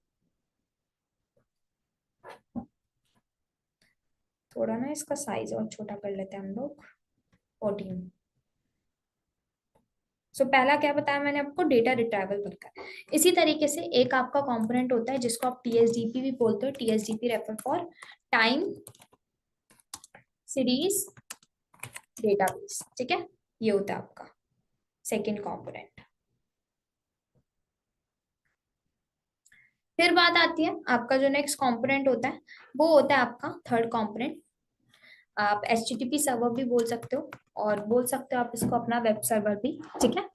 थोड़ा ना इसका साइज और छोटा कर लेते हैं हम लोग, 14। सो पहला क्या बताया मैंने आपको, डेटा रिट्राइवल वर्कर। इसी तरीके से एक आपका कंपोनेंट होता है जिसको आप टीएसडीपी भी बोलते हो, TSDB refer for time series database. ठीक है, ये होता है आपका सेकेंड कंपोनेंट। फिर बात आती है आपका जो नेक्स्ट कंपोनेंट होता है, वो होता है आपका थर्ड कंपोनेंट। आप एचटीटीपी सर्वर भी बोल सकते हो, और बोल सकते हो आप इसको अपना वेब सर्वर भी। ठीक है,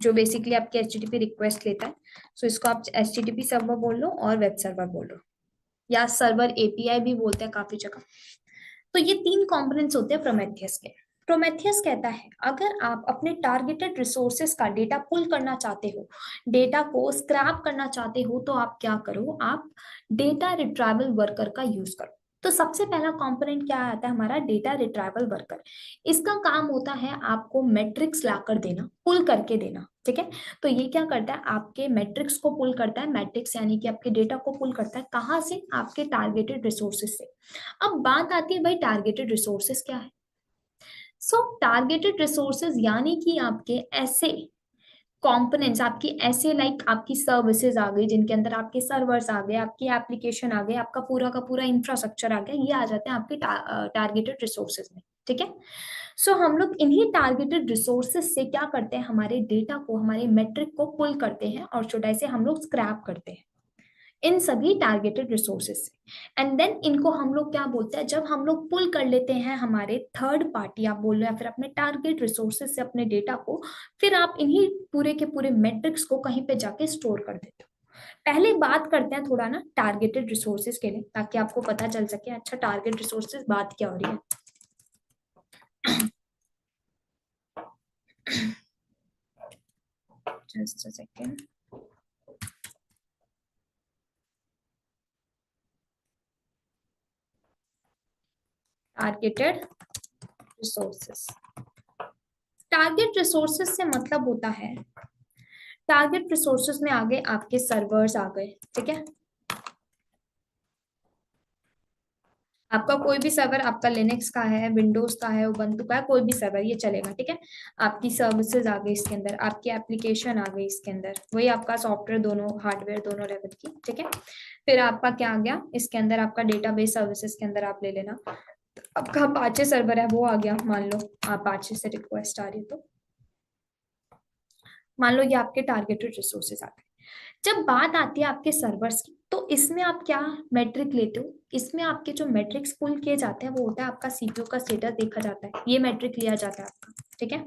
जो बेसिकली आपकी एचटीटीपी रिक्वेस्ट लेता है। सो इसको आप एचटीटीपी सर्वर बोल लो और वेब सर्वर बोल लो, या सर्वर एपीआई भी बोलते हैं काफी जगह। तो ये 3 कंपोनेंट्स होते हैं प्रोमेथियस के। प्रोमेथियस कहता है अगर आप अपने टारगेटेड रिसोर्सेस का डेटा पुल करना चाहते हो, डेटा को स्क्रैप करना चाहते हो, तो आप क्या करो, आप डेटा रिट्राइवल वर्कर का यूज करो। तो सबसे पहला कंपोनेंट क्या आता है हमारा, डेटा रिट्राइवल वर्कर। इसका काम होता है आपको मैट्रिक्स लाकर देना, पुल करके देना। ठीक है, तो ये क्या करता है, आपके मैट्रिक्स को पुल करता है, मैट्रिक्स यानी कि आपके डेटा को पुल करता है, कहाँ से, आपके टारगेटेड रिसोर्सेज से। अब बात आती है भाई टारगेटेड रिसोर्सेज क्या है। सो टारगेटेड रिसोर्सेज यानी कि आपके ऐसे कंपोनेंट्स, आपकी ऐसे लाइक आपकी सर्विसेज आ गई जिनके अंदर आपके सर्वर्स आ गए, आपकी एप्लीकेशन आ गए, आपका पूरा का पूरा इंफ्रास्ट्रक्चर आ गया, ये आ जाते हैं आपके टारगेटेड रिसोर्सेज में। ठीक है, सो हम लोग इन्हीं टारगेटेड रिसोर्सेज से क्या करते हैं, हमारे डेटा को, हमारे मेट्रिक को पुल करते हैं और छोटा से हम लोग स्क्रैप करते हैं इन सभी टारगेटेड रिसोर्सेज से। एंड देन इनको हम लोग क्या बोलते हैं, जब हम लोग पुल कर लेते हैं हमारे थर्ड पार्टी आप बोल रहे हैं, फिर अपने टारगेट रिसोर्सेज से अपने डेटा को, फिर आप इन्हीं पूरे के पूरे मैट्रिक्स को कहीं पे जाके स्टोर कर देते हो। पहले बात करते हैं थोड़ा ना टारगेटेड रिसोर्सेज के लिए, ताकि आपको पता चल सके अच्छा टारगेट रिसोर्सेज बात क्या हो रही है। Just a second, targeted resources, target resources से मतलब होता है, टारगेट रिसोर्सेज में आगे आपके सर्वर्स आ गए। ठीक है, आपका कोई भी सर्वर, आपका लिनक्स का है, विंडोज का है, उबंटू का है, कोई भी सर्वर ये चलेगा। ठीक है, आपकी सर्विसेज आ गई इसके अंदर, आपकी एप्लीकेशन आ गई इसके अंदर, वही आपका सॉफ्टवेयर दोनों, हार्डवेयर दोनों लेवल की। ठीक है, फिर आपका क्या आ गया इसके अंदर, आपका डेटाबेस सर्विसेज के अंदर आप ले लेना, आपका अपाचे सर्वर है वो आ गया, मान लो अपाचे से रिक्वेस्ट आ रही है, तो मान लो ये आपके टारगेटेड रिसोर्सेज आ गए। जब बात आती है आपके सर्वर्स की, तो इसमें आप क्या मैट्रिक लेते हो, इसमें आपके जो मैट्रिक्स पुल किए जाते हैं वो होता है आपका सीपीयू का स्टेटस देखा जाता है, ये मैट्रिक लिया जाता है आपका। ठीक है,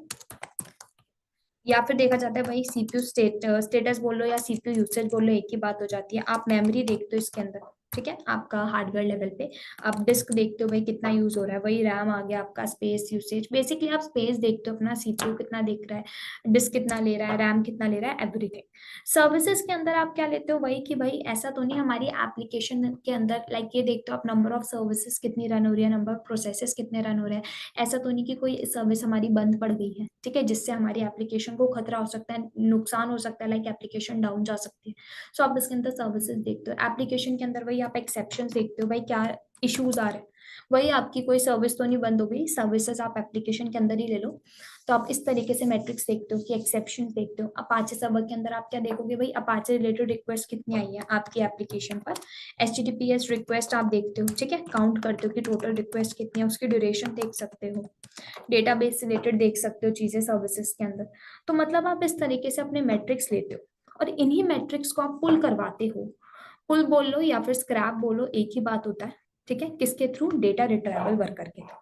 या फिर देखा जाता है भाई सीपीयू स्टेटस बोल लो या सीपीयू यूसेज बोल लो, एक ही बात हो जाती है। आप मेमोरी देखते हो इसके अंदर, ठीक है, आपका हार्डवेयर लेवल पे। आप डिस्क देखते हो भाई कितना यूज हो रहा है, वही रैम आ गया आपका, स्पेस यूसेज। बेसिकली आप स्पेस देखते हो अपना, सीपीयू कितना देख रहा है, डिस्क कितना ले रहा है, रैम कितना ले रहा है, एवरीथिंग। सर्विसेज के अंदर आप क्या लेते हो, वही कि भाई ऐसा तो नहीं हमारी एप्लीकेशन के अंदर लाइक ये देखते हो आप, नंबर ऑफ सर्विसेज कितनी रन हो रही है, नंबर ऑफ प्रोसेसेस कितने रन हो रहे हैं। ऐसा तो नहीं कि कोई सर्विस हमारी बंद पड़ गई है, ठीक है, जिससे हमारी एप्लीकेशन को खतरा हो सकता है, नुकसान हो सकता है, लाइक एप्लीकेशन डाउन जा सकती है। सो आप इसके अंदर सर्विसेज देखते हो। एप्लीकेशन के अंदर वही आप एक्सेप्शन देखते हो, भाई क्या इश्यूज आ रहे हैं। वही आपकी कोई सर्विस तो नहीं बंद हो गई, सर्विसेज आप एप्लीकेशन के अंदर ही ले लो। तो आप इस तरीके से मैट्रिक्स देखते हो कि एक्सेप्शन देखते हो। अपाचे सर्वर के अंदर आप क्या देखोगे, भाई अपाचे रिलेटेड रिक्वेस्ट कितनी आई है आपकी एप्लीकेशन पर। HTTPS रिक्वेस्ट आप देखते हो, ठीक है, काउंट करते हो कि टोटल रिक्वेस्ट कितनी है, उसकी ड्यूरेशन देख सकते हो। डेटाबेस से रिलेटेड देख सकते हो चीजें सर्विसेज के अंदर। तो मतलब आप इस तरीके से अपने मैट्रिक्स लेते हो और इन्हीं मैट्रिक्स को आप पुल करवाते हो। पुल बोल लो या फिर स्क्रैप बोलो, एक ही बात होता है, ठीक है। किसके थ्रू, डेटा रिट्राइवल वर्कर के थ्रू।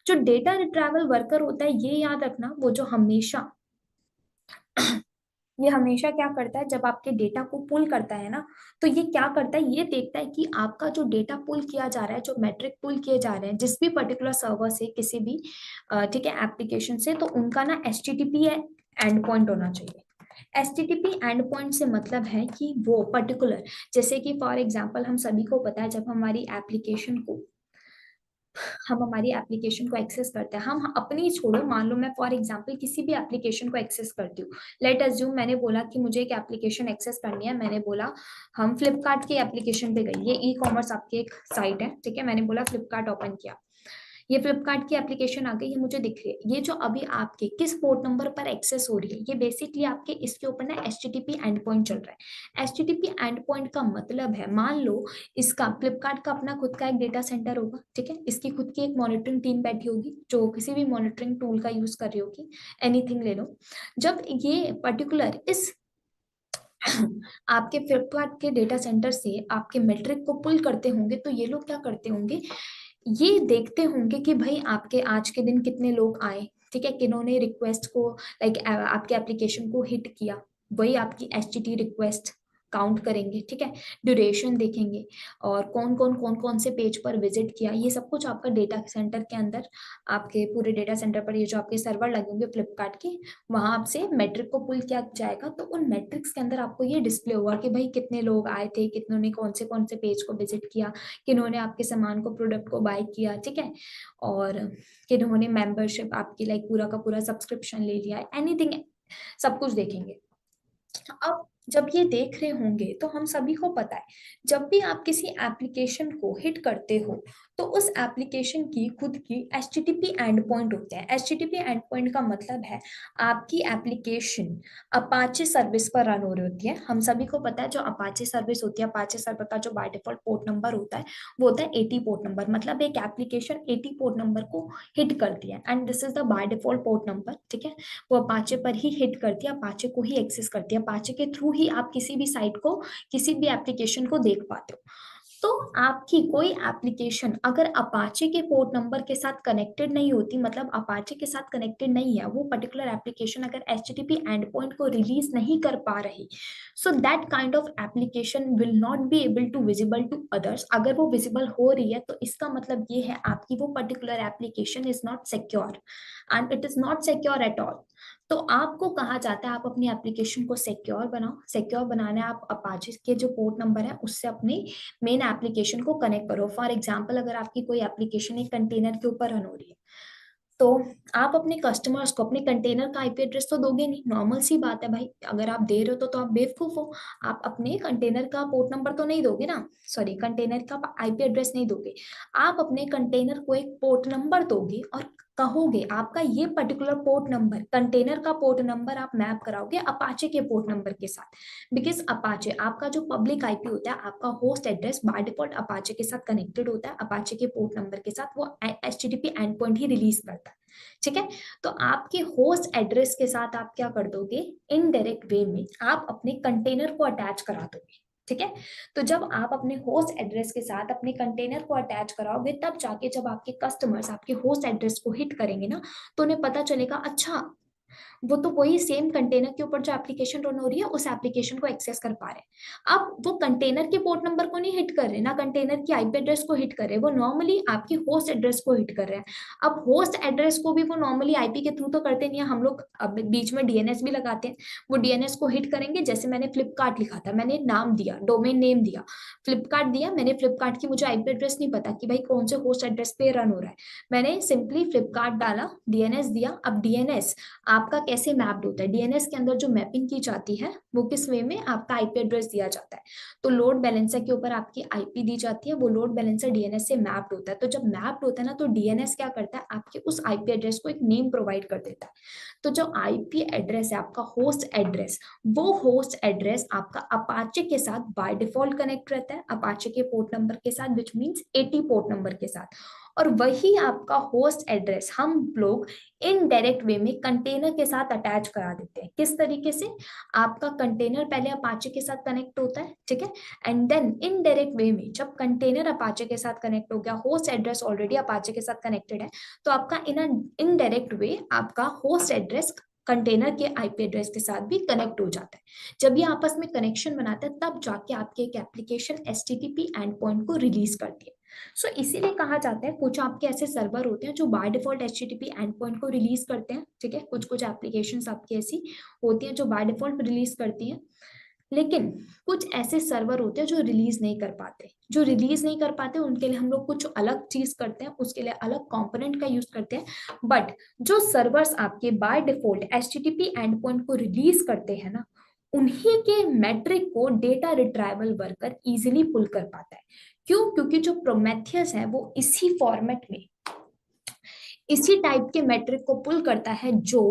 जो डेटा रिट्राइवल वर्कर होता है, ये याद रखना, वो जो हमेशा ये हमेशा क्या करता है, जब आपके डेटा को पुल करता है ना, तो ये क्या करता है, ये देखता है कि आपका जो डेटा पुल किया जा रहा है, जो मैट्रिक पुल किए जा रहे हैं जिस भी पर्टिकुलर सर्वर से, किसी भी ठीक है एप्लीकेशन से, तो उनका ना HTTP एंड पॉइंट होना चाहिए। HTTP एंड पॉइंट से मतलब है कि वो पर्टिकुलर, जैसे कि फॉर एग्जांपल हम सभी को पता है, जब हम हमारी एप्लीकेशन को एक्सेस करते हैं, हम अपनी ही छोड़ो, मान लो मैं फॉर एग्जांपल किसी भी एप्लीकेशन को एक्सेस करती हूँ। लेट अज्यूम मैंने बोला कि मुझे एक एप्लीकेशन एक्सेस करनी है, मैंने बोला हम फ्लिपकार्ट की एप्लीकेशन पे गई, ये ई कॉमर्स आपकी एक साइट है, ठीक है, मैंने बोला फ्लिपकार्ट ओपन किया, ये फ्लिपकार्ट की एप्लीकेशन आ गई, ये मुझे दिख रही है। ये जो अभी आपके किस पोर्ट नंबर पर एक्सेस हो रही है, ये बेसिकली आपके इसके ऊपर ना HTTP एंड पॉइंट चल रहा है। HTTP एंड पॉइंट का मतलब है, मान लो इसका फ्लिपकार्ट का अपना खुद का एक डेटा सेंटर होगा, ठीक है, इसकी खुद की एक मॉनिटरिंग टीम बैठी होगी जो किसी भी मॉनिटरिंग टूल का यूज कर रही होगी, एनीथिंग ले लो। जब ये पर्टिकुलर इस आपके फ्लिपकार्ट के डेटा सेंटर से आपके मेट्रिक को पुल करते होंगे, तो ये लोग क्या करते होंगे, ये देखते होंगे कि भाई आपके आज के दिन कितने लोग आए, ठीक है, किन्होंने रिक्वेस्ट को लाइक आपके एप्लीकेशन को हिट किया, वही आपकी HTTP रिक्वेस्ट काउंट करेंगे, ठीक है, ड्यूरेशन देखेंगे, और कौन कौन से पेज पर विजिट किया, ये सब कुछ आपका डेटा सेंटर के अंदर, आपके पूरे डेटा सेंटर पर ये जो आपके सर्वर लगे होंगे फ्लिपकार्ट के, वहां आपसे मैट्रिक को पुल किया जाएगा। तो उन मैट्रिक्स के अंदर आपको ये डिस्प्ले होगा कि भाई कितने लोग आए थे, कितनों ने कौन से पेज को विजिट किया, किन्होंने आपके सामान को, प्रोडक्ट को बाय किया, ठीक है, और किन्होंने मेंबरशिप आपकी लाइक पूरा का पूरा सब्सक्रिप्शन ले लिया, एनीथिंग, सब कुछ देखेंगे। अब जब ये देख रहे होंगे, तो हम सभी को पता है, जब भी आप किसी एप्लीकेशन को हिट करते हो, तो उस एप्लीकेशन की खुद की HTTP एंड पॉइंट होते हैं। HTTP एंड पॉइंट का मतलब है आपकी एप्लीकेशन अपाचे सर्विस पर रन हो रही होती है। हम सभी को पता है जो अपाचे सर्विस होती है, अपाचे सर्वर का जो बाय डिफॉल्ट पोर्ट नंबर होता है, वो होता है 80 पोर्ट नंबर। मतलब एक एप्लीकेशन 80 पोर्ट नंबर को हिट करती है, and this is the by default port number, ठीक है। वो अपाचे पर ही हिट करती है, अपाचे को ही एक्सेस करती है, अपाचे के थ्रू ही आप किसी भी साइट को, किसी भी एप्लीकेशन को देख पाते हो। तो आपकी कोई एप्लीकेशन अगर अपाचे के पोर्ट नंबर के साथ कनेक्टेड नहीं होती, मतलब अपाचे के साथ कनेक्टेड नहीं है, वो पर्टिकुलर एप्लीकेशन अगर HTTP एंड पॉइंट को रिलीज नहीं कर पा रही, so that kind of application will not be able to visible to others. अगर वो विजिबल हो रही है, तो इसका मतलब ये है आपकी वो particular application is not secure, and it is not secure at all. तो आपको कहा जाता है आप अपनी एप्लीकेशन को सिक्योर बनाओ। सिक्योर बनाने आप अपाचे के जो पोर्ट नंबर है उससे अपनी मेन एप्लीकेशन को कनेक्ट करो। फॉर एग्जाम्पल अगर आपकी कोई एप्लीकेशन एक कंटेनर के ऊपर रन हो रही है, तो आप अपने कस्टमर्स को अपने कंटेनर का IP एड्रेस तो दोगे नहीं, नॉर्मल सी बात है भाई, अगर आप दे रहे हो तो आप बेवकूफ हो। आप अपने कंटेनर का पोर्ट नंबर तो नहीं दोगे ना, सॉरी कंटेनर का IP एड्रेस नहीं दोगे। आप अपने कंटेनर को एक पोर्ट नंबर दोगे और कहोगे आपका ये पर्टिकुलर पोर्ट नंबर, कंटेनर का पोर्ट नंबर आप मैप कराओगे अपाचे के पोर्ट नंबर के साथ। बिकॉज अपाचे आपका जो पब्लिक IP होता है, आपका host address by default Apache के साथ कनेक्टेड होता है, अपाचे के पोर्ट नंबर के साथ वो HTTP and point he release करता है, ठीक है। तो आपके होस्ट एड्रेस के साथ आप क्या कर दोगे, इनडायरेक्ट वे में आप अपने कंटेनर को अटैच करा दोगे, ठीक है। तो जब आप अपने होस्ट एड्रेस के साथ अपने कंटेनर को अटैच कराओगे, तब जाके जब आपके कस्टमर्स आपके होस्ट एड्रेस को हिट करेंगे ना, तो उन्हें पता चलेगा अच्छा वो तो वही सेम कंटेनर के ऊपर जो एप्लीकेशन रन हो रही है उस एप्लीकेशन को एक्सेस कर पा रहे हैं। अब वो कंटेनर के पोर्ट नंबर को नहीं हिट कर रहे, ना कंटेनर की आईपी एड्रेस को हिट कर रहे, वो नॉर्मली आपकी होस्ट एड्रेस को हिट कर रहे हैं। अब होस्ट एड्रेस को भी वो नॉर्मली आईपी के थ्रू तो करते नहीं है, हम लोग अब बीच में डीएनएस भी लगाते हैं। वो डीएनएस को हिट करेंगे, जैसे मैंने फ्लिपकार्ट लिखा था, मैंने नाम दिया, डोमेन नेम दिया, फ्लिपकार्ट दिया, मैंने फ्लिपकार्ट की मुझे आईपी एड्रेस नहीं पता कि भाई कौन से होस्ट एड्रेस पे रन हो रहा है, मैंने सिंपली फ्लिपकार्ट डाला, डीएनएस दिया। अब डीएनएस आपका कैसे मैप्ड होता है, डीएनएस के अंदर जो मैपिंग की जाती है वो किस वे में, आपका आईपी एड्रेस दिया जाता है, तो लोड बैलेंसर के ऊपर आपकी आईपी दी जाती है, वो लोड बैलेंसर डीएनएस से मैप्ड होता है। तो जब मैप्ड होता है ना, तो डीएनएस क्या करता है, आपके उस आईपी एड्रेस को एक नेम प्रोवाइड कर देता है। तो जो आईपी एड्रेस है आपका होस्ट एड्रेस, वो होस्ट एड्रेस आपका अपाचे के साथ बाय डिफॉल्ट कनेक्ट रहता है, अपाचे के पोर्ट नंबर के साथ, विच मीन्स 80 पोर्ट नंबर के साथ। और वही आपका होस्ट एड्रेस हम लोग इनडायरेक्ट वे में कंटेनर के साथ अटैच करा देते हैं। किस तरीके से, आपका कंटेनर पहले अपाचे के साथ कनेक्ट होता है, ठीक है, एंड देन इनडायरेक्ट वे में जब कंटेनर अपाचे के साथ कनेक्ट हो गया, होस्ट एड्रेस ऑलरेडी अपाचे के साथ कनेक्टेड है, तो आपका इनडायरेक्ट वे आपका होस्ट एड्रेस कंटेनर के आईपी एड्रेस के साथ भी कनेक्ट हो जाता है। जब ये आपस में कनेक्शन बनाता है, तब जाके आपके एक एप्लीकेशन एचटीटीपी एंड पॉइंट को रिलीज करती है। सो इसीलिए कहा जाता है, कुछ आपके ऐसे सर्वर होते हैं जो by default HTTP endpoint को रिलीज करते हैं, ठीक है, कुछ कुछ एप्लीकेशंस आपकी ऐसी होती हैं जो बाय डिफॉल्ट रिलीज करती हैं, लेकिन कुछ ऐसे सर्वर होते हैं जो रिलीज नहीं कर पाते। जो रिलीज नहीं कर पाते उनके लिए हम लोग कुछ अलग चीज करते हैं, उसके लिए अलग कंपोनेंट का यूज करते हैं। बट जो सर्वर्स आपके by default HTTP endpoint को रिलीज करते हैं ना, उन्हीं के मैट्रिक को डेटा रिट्राइवल वर्कर इजिली पुल कर पाता है। क्यों? क्योंकि जो प्रोमेथियस है वो इसी फॉर्मेट में, इसी टाइप के मैट्रिक को पुल करता है जो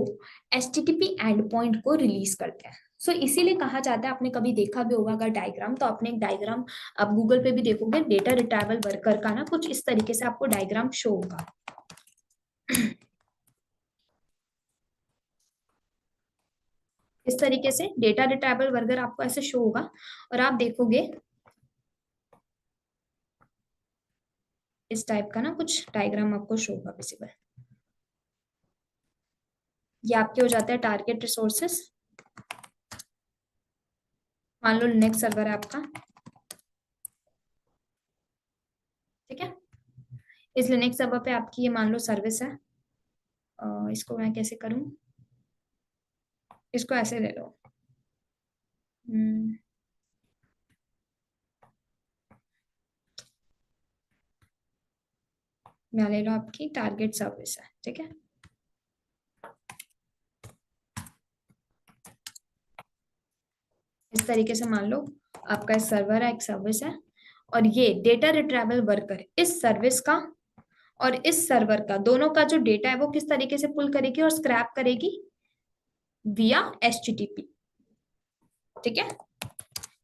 एचटीटीपी एंड पॉइंट को रिलीज करते हैं। सो इसीलिए कहा जाता है, आपने कभी देखा भी होगा अगर डायग्राम, तो आपने एक डायग्राम आप गूगल पे भी देखोगे, डेटा रिट्राइवल वर्कर का ना कुछ इस तरीके से आपको डायग्राम शो होगा। इस तरीके से डेटा रिट्राइवल वर्कर आपको ऐसे शो होगा, और आप देखोगे इस टाइप का ना कुछ डायग्राम आपको शो होगा विजिबल। ये आपके हो जाते हैं टारगेट रिसोर्सेस। मान लो लिनक्स सर्वर है आपका, ठीक है, इस लिनक्स सर्वर पे आपकी ये मान लो सर्विस है। इसको मैं कैसे करूं, इसको ऐसे ले लो, हम्म, मैं ले लो आपकी टारगेट सर्विस है, ठीक है, इस तरीके से मान लो आपका एक सर्वर है, एक सर्विस है, और ये डेटा रिट्राइवल वर्कर इस सर्विस का और इस सर्वर का दोनों का जो डेटा है वो किस तरीके से पुल करेगी और स्क्रैप करेगी, विया एचटीटीपी, ठीक है,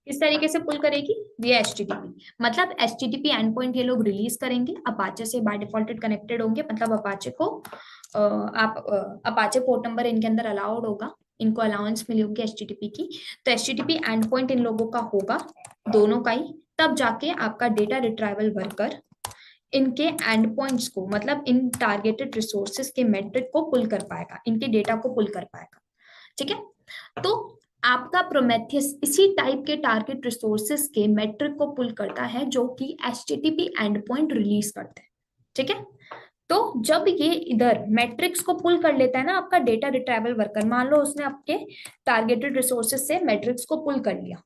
किस तरीके से पुल करेगी, विया एचटीटीपी। मतलब एचटीटीपी एंड पॉइंट ये लोग रिलीज करेंगे, अपाचे से बाय डिफॉल्टेड कनेक्टेड होंगे, मतलब अपाचे को आप अपाचे पोर्ट नंबर इनके अंदर अलाउड होगा, इनको अलाउंस मिली होगी एचटीटीपी की, तो एचटीटीपी एंड पॉइंट इन लोगों का होगा, दोनों का ही, तब जाके आपका डेटा रिट्राइवल वर्कर इनके एंड पॉइंट्स को, मतलब इन टारगेटेड रिसोर्सेज के मेट्रिक को पुल कर पाएगा, इनके डेटा को पुल कर पाएगा, ठीक है। तो आपका प्रोमेथियस इसी टाइप के टारगेट रिसोर्सेज के मेट्रिक को पुल करता है जो कि एचटीटीपी एंड पॉइंट रिलीज करते हैं, ठीक है। तो जब ये इधर मैट्रिक्स को पुल कर लेता है ना आपका डेटा रिट्राइवल वर्कर, मान लो उसने आपके टारगेटेड रिसोर्सेज से मैट्रिक्स को पुल कर लिया,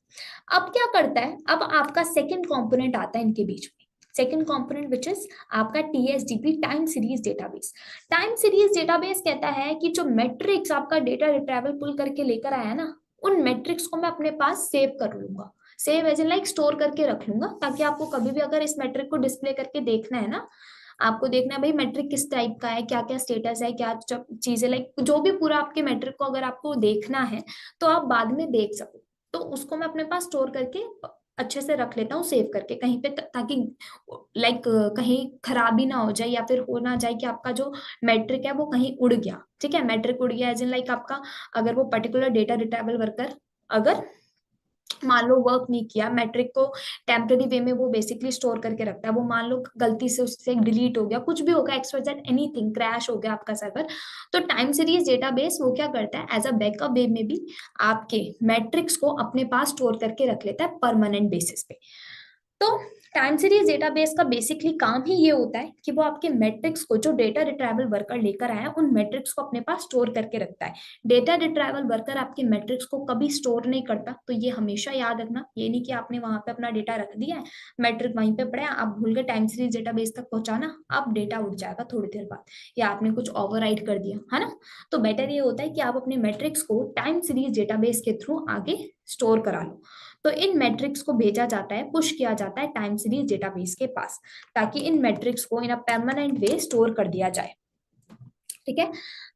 अब क्या करता है, अब आपका सेकंड कंपोनेंट आता है इनके बीच में, सेकंड कंपोनेंट विच इज आपका TSDB, time series database. Time series database कहता है कि जो मैट्रिक्स आपका डेटा रिट्राइवल पुल करके लेकर आया ना, उन मैट्रिक्स को मैं अपने पास सेव कर लूंगा, save as in like store करके रख लूंगा, ताकि आपको कभी भी अगर इस मैट्रिक को डिस्प्ले करके देखना है ना, आपको देखना है भाई मैट्रिक किस टाइप का है, क्या क्या स्टेटस है, क्या चीजें, लाइक जो भी पूरा आपके मैट्रिक को अगर आपको देखना है तो आप बाद में देख सको, तो उसको मैं अपने पास स्टोर करके अच्छे से रख लेता हूँ सेव करके कहीं पे, ताकि लाइक कहीं खराबी ना हो जाए, या फिर हो ना जाए कि आपका जो मैट्रिक है वो कहीं उड़ गया, ठीक है, मैट्रिक उड़ गया एज इन लाइक आपका, अगर वो पर्टिकुलर डेटा रिट्राइवल वर्कर अगर मान लो वर्क नहीं किया, मैट्रिक को टेम्पररी वे में वो बेसिकली स्टोर करके रखता है, वो मान लो गलती से उससे डिलीट हो गया, कुछ भी हो गया, XYZ एनीथिंग, क्रैश हो गया आपका सर्वर, तो टाइम सीरीज डेटाबेस वो क्या करता है, एज अ बैकअप वे में भी आपके मैट्रिक्स को अपने पास स्टोर करके रख लेता है परमानेंट बेसिस पे। तो टाइम सीरीज डेटाबेस का बेसिकली काम ही ये होता है कि वो आपके मैट्रिक्स को, जो डेटा रिट्राइवल वर्कर लेकर आया है, उन मैट्रिक्स को अपने पास स्टोर करके रखता है। डेटा रिट्राइवल वर्कर आपके मैट्रिक्स को कभी स्टोर नहीं करता, तो ये हमेशा याद रखना। ये नहीं कि आपने वहां पे अपना डेटा रख दिया है, मैट्रिक वहीं पे पड़ा है, आप भूल गए टाइम सीरीज डेटाबेस तक पहुंचाना, अब डेटा उड़ जाएगा थोड़ी देर बाद, या आपने कुछ ओवरराइट कर दिया है ना। तो बेटर ये होता है कि आप अपने मैट्रिक्स को टाइम सीरीज डेटाबेस के थ्रू आगे स्टोर करा लो। तो इन मैट्रिक्स को भेजा जाता है, पुश किया जाता है टाइम सीरीज डेटाबेस के पास, ताकि इन मैट्रिक्स को इन अ परमानेंट वे स्टोर कर दिया जाए। ठीक है,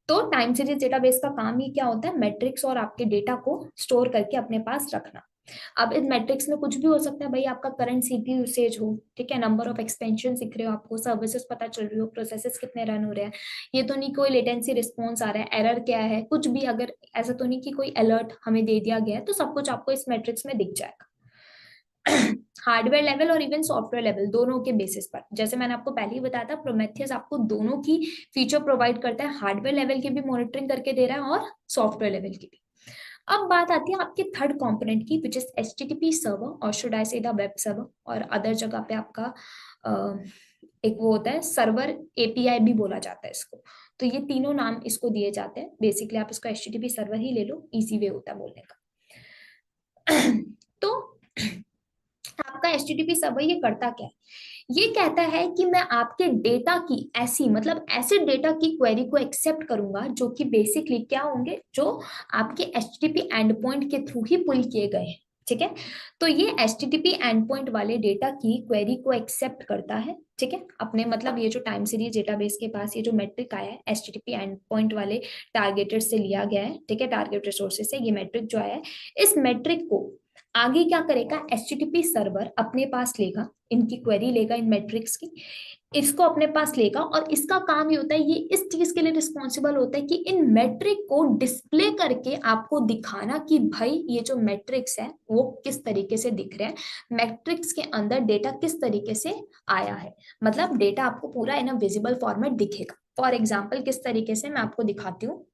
तो टाइम सीरीज डेटाबेस का काम ही क्या होता है, मैट्रिक्स और आपके डेटा को स्टोर करके अपने पास रखना। अब इन मैट्रिक्स में कुछ भी हो सकता है भाई, आपका करंट सीपीयू यूसेज हो, ठीक है, नंबर ऑफ एक्सपेंशन दिख रहे हो, आपको सर्विसेज पता चल रही हो, प्रोसेसेस कितने रन हो रहे हैं, ये तो नहीं कोई लेटेंसी रिस्पॉन्स आ रहा है, एरर क्या है, कुछ भी, अगर ऐसा तो नहीं कि कोई अलर्ट हमें दे दिया गया है, तो सब कुछ आपको इस मैट्रिक्स में दिख जाएगा। हार्डवेयर लेवल और इवन सॉफ्टवेयर लेवल दोनों के बेसिस पर, जैसे मैंने आपको पहले ही बताया था, प्रोमेथियस आपको दोनों की फीचर प्रोवाइड करता है, हार्डवेयर लेवल की भी मॉनिटरिंग करके दे रहा है और सॉफ्टवेयर लेवल की भी। अब बात आती है आपके थर्ड कंपोनेंट की, विच इज HTTP सर्वर, और शुड आई से द वेब सर्वर, और अदर जगह पे आपका एक वो होता है सर्वर API भी बोला जाता है इसको। तो ये तीनों नाम इसको दिए जाते हैं, बेसिकली आप इसको HTTP सर्वर ही ले लो, इजी वे होता है बोलने का। तो आपका HTTP सर्वर ये करता क्या है, ये कहता है कि मैं आपके डेटा की ऐसी, मतलब ऐसे डेटा की क्वेरी को एक्सेप्ट करूंगा जो कि बेसिकली क्या होंगे, जो आपके HTTP एंड पॉइंट के थ्रू ही पुल किए गए हैं। ठीक है, तो ये HTTP एंड पॉइंट वाले डेटा की क्वेरी को एक्सेप्ट करता है। ठीक है, अपने मतलब ये जो टाइम सीरीज डेटाबेस के पास ये जो मैट्रिक आया है HTTP एंड पॉइंट वाले टारगेटेड से लिया गया है, ठीक है, टारगेट रिसोर्सेज से ये मैट्रिक जो आया है, इस मैट्रिक को आगे क्या करेगा, HTTP सर्वर अपने पास लेगा, इनकी क्वेरी लेगा, इन मैट्रिक्स की, इसको अपने पास लेगा, और इसका काम ये होता है, ये इस चीज के लिए रिस्पॉन्सिबल होता है कि इन मैट्रिक को डिस्प्ले करके आपको दिखाना कि भाई ये जो मैट्रिक्स है वो किस तरीके से दिख रहे हैं, मैट्रिक्स के अंदर डेटा किस तरीके से आया है, मतलब डेटा आपको पूरा इन अ विजिबल फॉर्मेट दिखेगा। फॉर एग्जाम्पल किस तरीके से, मैं आपको दिखाती हूँ।